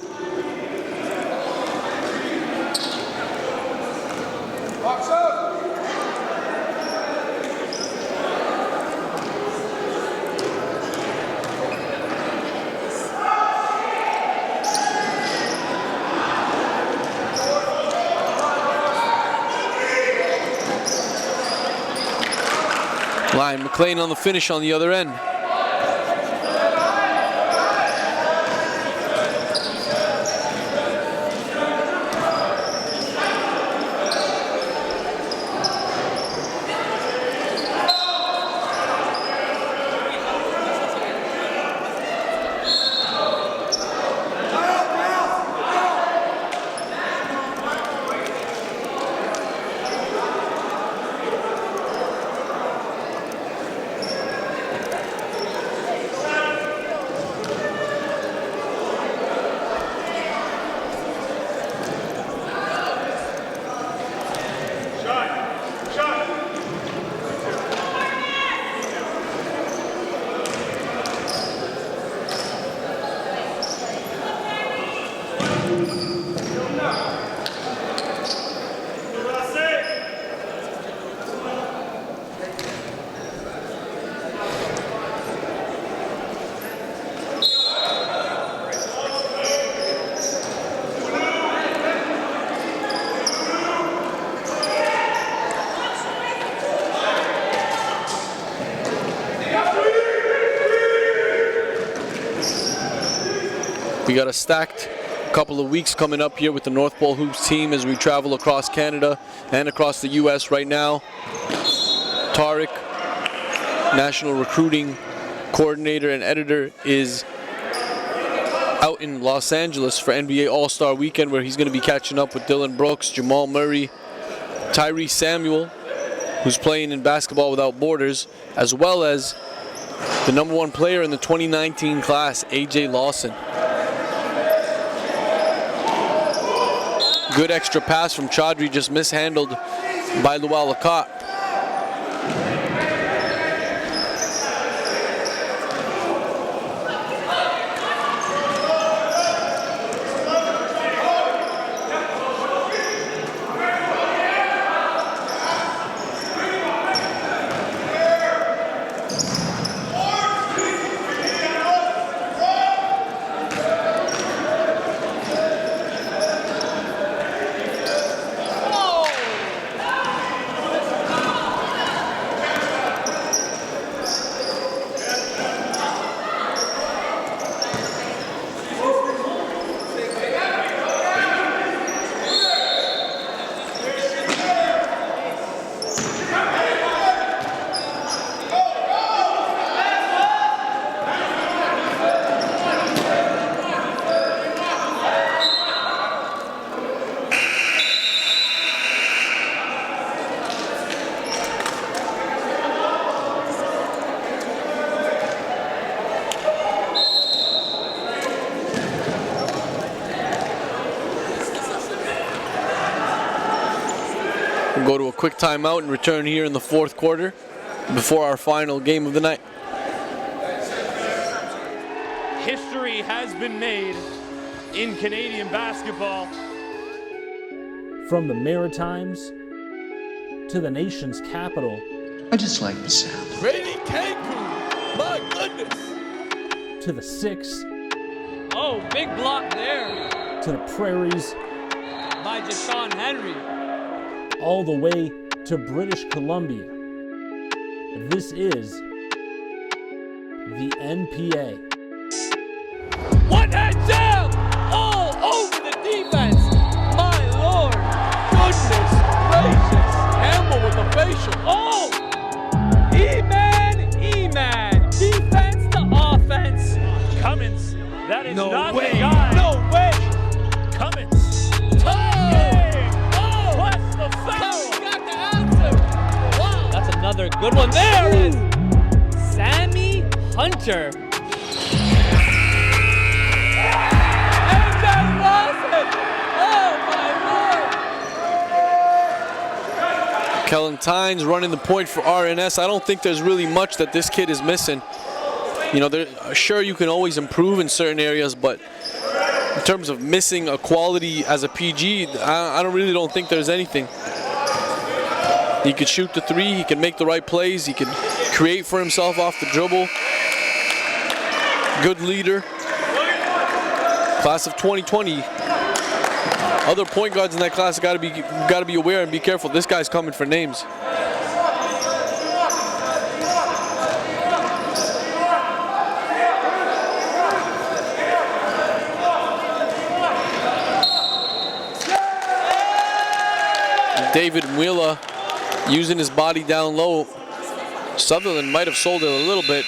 Ryan McLean on the finish on the other end. We got a stacked couple of weeks coming up here with the North Pole Hoops team as we travel across Canada and across the U.S. right now. Tariq national recruiting coordinator and editor, is out in Los Angeles for NBA All-Star Weekend, where he's going to be catching up with Dylan Brooks, Jamal Murray, Tyrese Samuel, who's playing in Basketball Without Borders, as well as the #1 player in the 2019 class, AJ Lawson. Good extra pass from Chaudhry, just mishandled by Luau Lacotte. We'll go to a quick timeout and return here in the fourth quarter before our final game of the night. History has been made in Canadian basketball. From the Maritimes to the nation's capital. I just like the sound. Brady Cancun, my goodness. To the 6. Oh, big block there. To the prairies. By Deshaun Henry. All the way to British Columbia. This is the NPA. One hand jam! All over the defense! My lord! Goodness gracious! Campbell with the facial. Oh! E-man! Defense to offense. Cummins, that is No not way. the guy. No way! Cummins. What's the foul? Got the answer. Wow. That's another good one there. Is Sammy Hunter. And then Lawson. Oh my lord. Kellen Tynes running the point for RNS. I don't think there's really much that this kid is missing. You know, sure, you can always improve in certain areas, but in terms of missing a quality as a PG, I really don't think there's anything. He could shoot the 3, he can make the right plays, he can create for himself off the dribble. Good leader. Class of 2020. Other point guards in that class got to be aware and be careful. This guy's coming for names. David Mwila using his body down low. Sutherland might have sold it a little bit.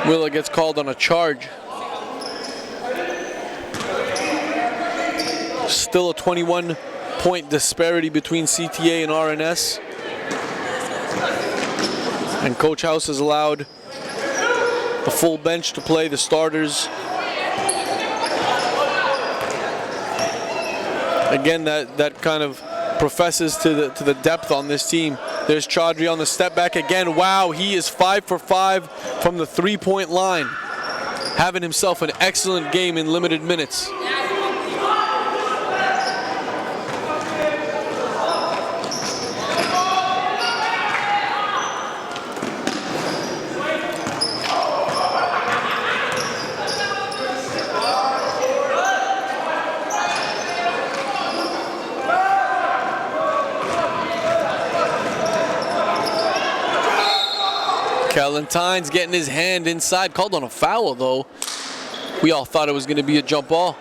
Mwila gets called on a charge. Still a 21-point disparity between CTA and RNS. And Coach House has allowed the full bench to play, the starters. Again, that kind of professes to the depth on this team. There's Chaudhry on the step back again. Wow, he is 5 for 5 from the 3-point line. Having himself an excellent game in limited minutes. Kellen Tynes getting his hand inside, called on a foul though. We all thought it was going to be a jump ball.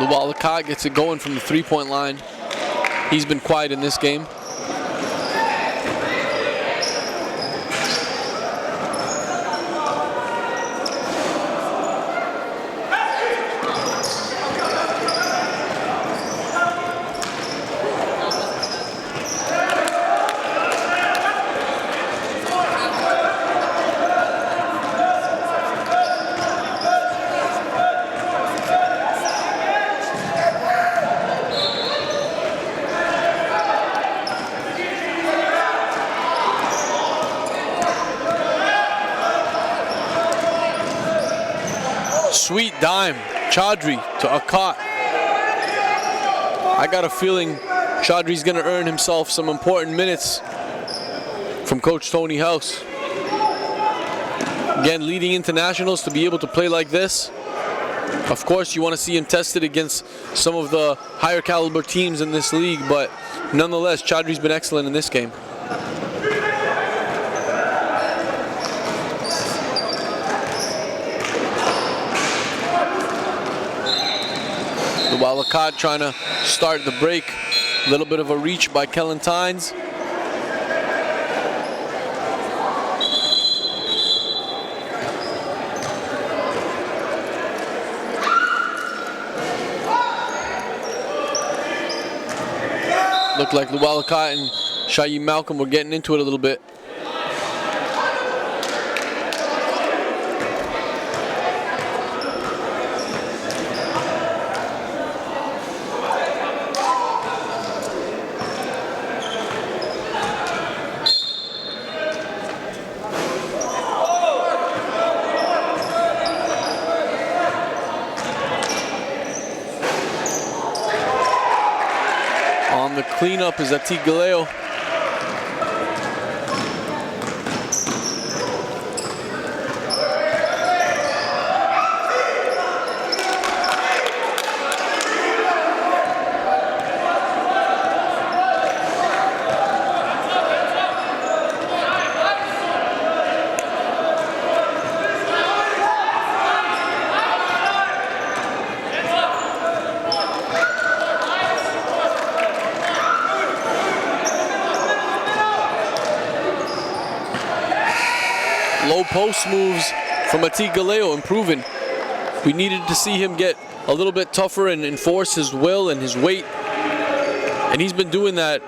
Luwalakot gets it going from the three-point line. He's been quiet in this game. Sweet dime, Chaudhry to Akot. I got a feeling Chaudhry's gonna earn himself some important minutes from Coach Tony House. Again, leading internationals to be able to play like this. Of course, you want to see him tested against some of the higher caliber teams in this league, but nonetheless, Chaudhry's been excellent in this game. Luwalakot trying to start the break. A little bit of a reach by Kellen Tynes. Looked like Luwalakot and Shayi Malcolm were getting into it a little bit. On the cleanup is Ati Galeo. Low post moves from Ati Galeo, improving. We needed to see him get a little bit tougher and enforce his will and his weight, and he's been doing that.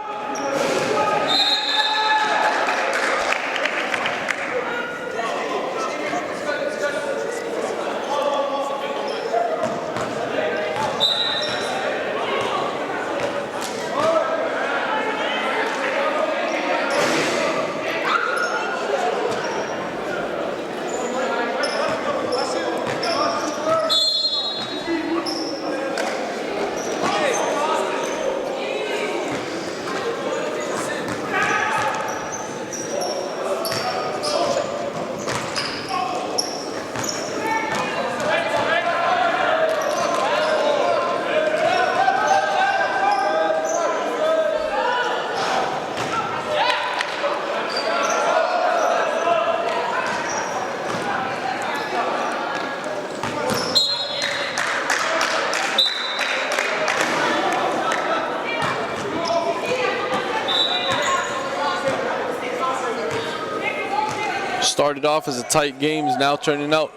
Started off as a tight game, is now turning out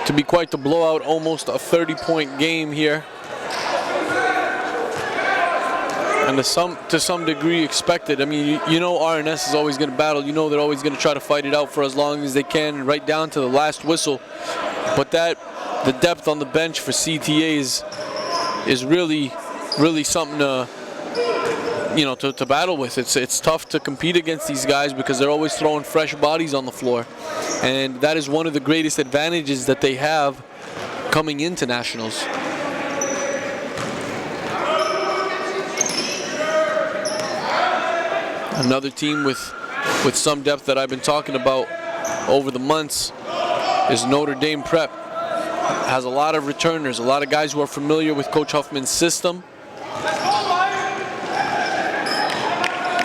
to be quite the blowout, almost a 30-point game here. And to some degree expected. I mean, you know RNS is always going to battle. You know they're always going to try to fight it out for as long as they can, right down to the last whistle. But the depth on the bench for CTA is really, really something to, you know, to battle with. It's tough to compete against these guys because they're always throwing fresh bodies on the floor. And that is one of the greatest advantages that they have coming into nationals. Another team with some depth that I've been talking about over the months is Notre Dame Prep. Has a lot of returners, a lot of guys who are familiar with Coach Huffman's system.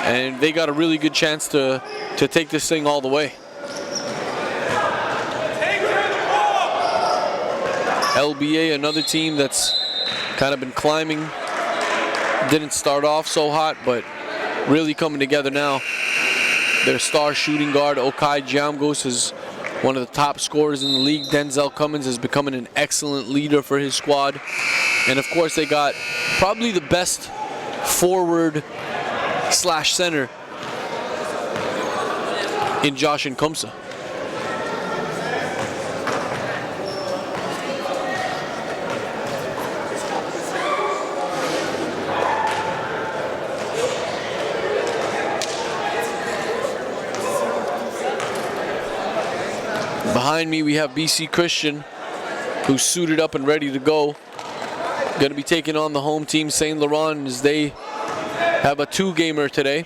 And they got a really good chance to take this thing all the way. LBA, another team that's kind of been climbing. Didn't start off so hot, but really coming together now. Their star shooting guard, Okai Giamgos, is one of the top scorers in the league. Denzel Cummins is becoming an excellent leader for his squad. And of course, they got probably the best forward slash center in Josh Nkumsa. Behind me, we have BC Christian, who's suited up and ready to go. Going to be taking on the home team, St. Laurent, as they have a 2-gamer today.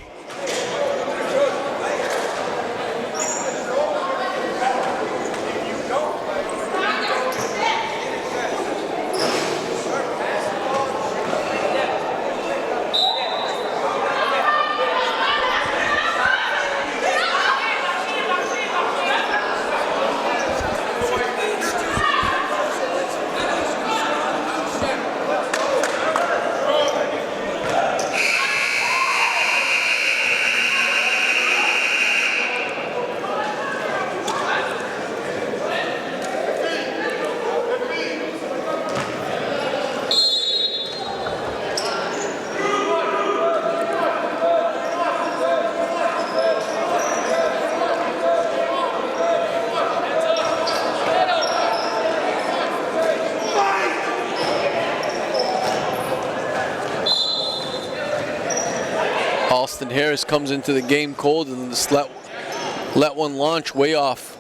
Austin Harris comes into the game cold and just let one launch way off.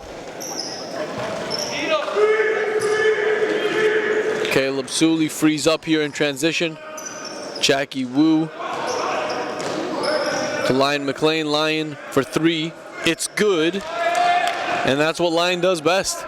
Caleb Sully frees up here in transition. Jackie Wu to Lyon McLean. Lyon for 3. It's good. And that's what Lyon does best.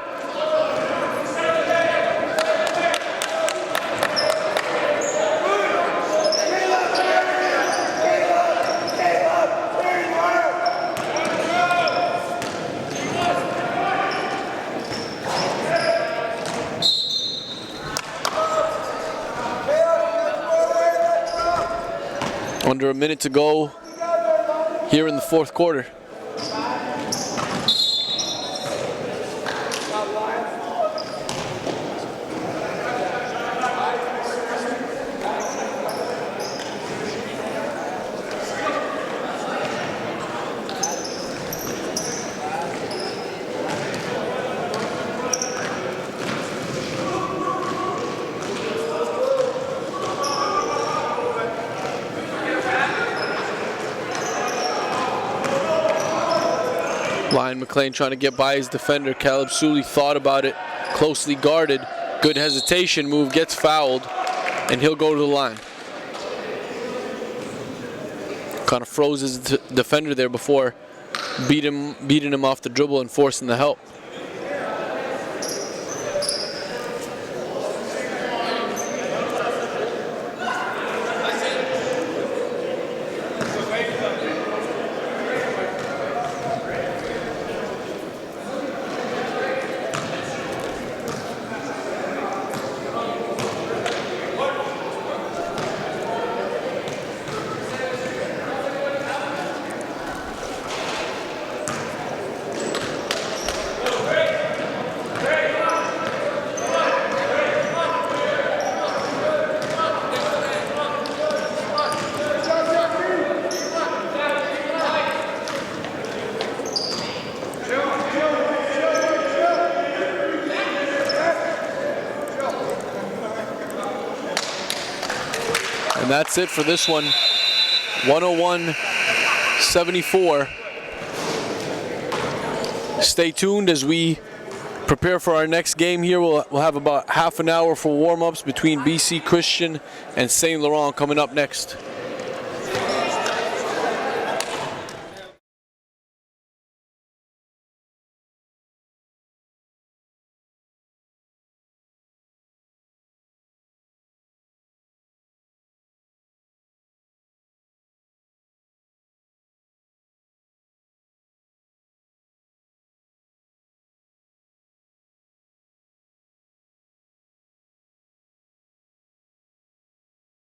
Under a minute to go here in the fourth quarter. Lyon McLean trying to get by his defender. Caleb Sully thought about it, closely guarded. Good hesitation move, gets fouled, and he'll go to the line. Kind of froze his defender there before beating him off the dribble and forcing the help. And that's it for this one, 101-74. Stay tuned as we prepare for our next game here. We'll have about half an hour for warm-ups between BC Christian and St. Laurent coming up next.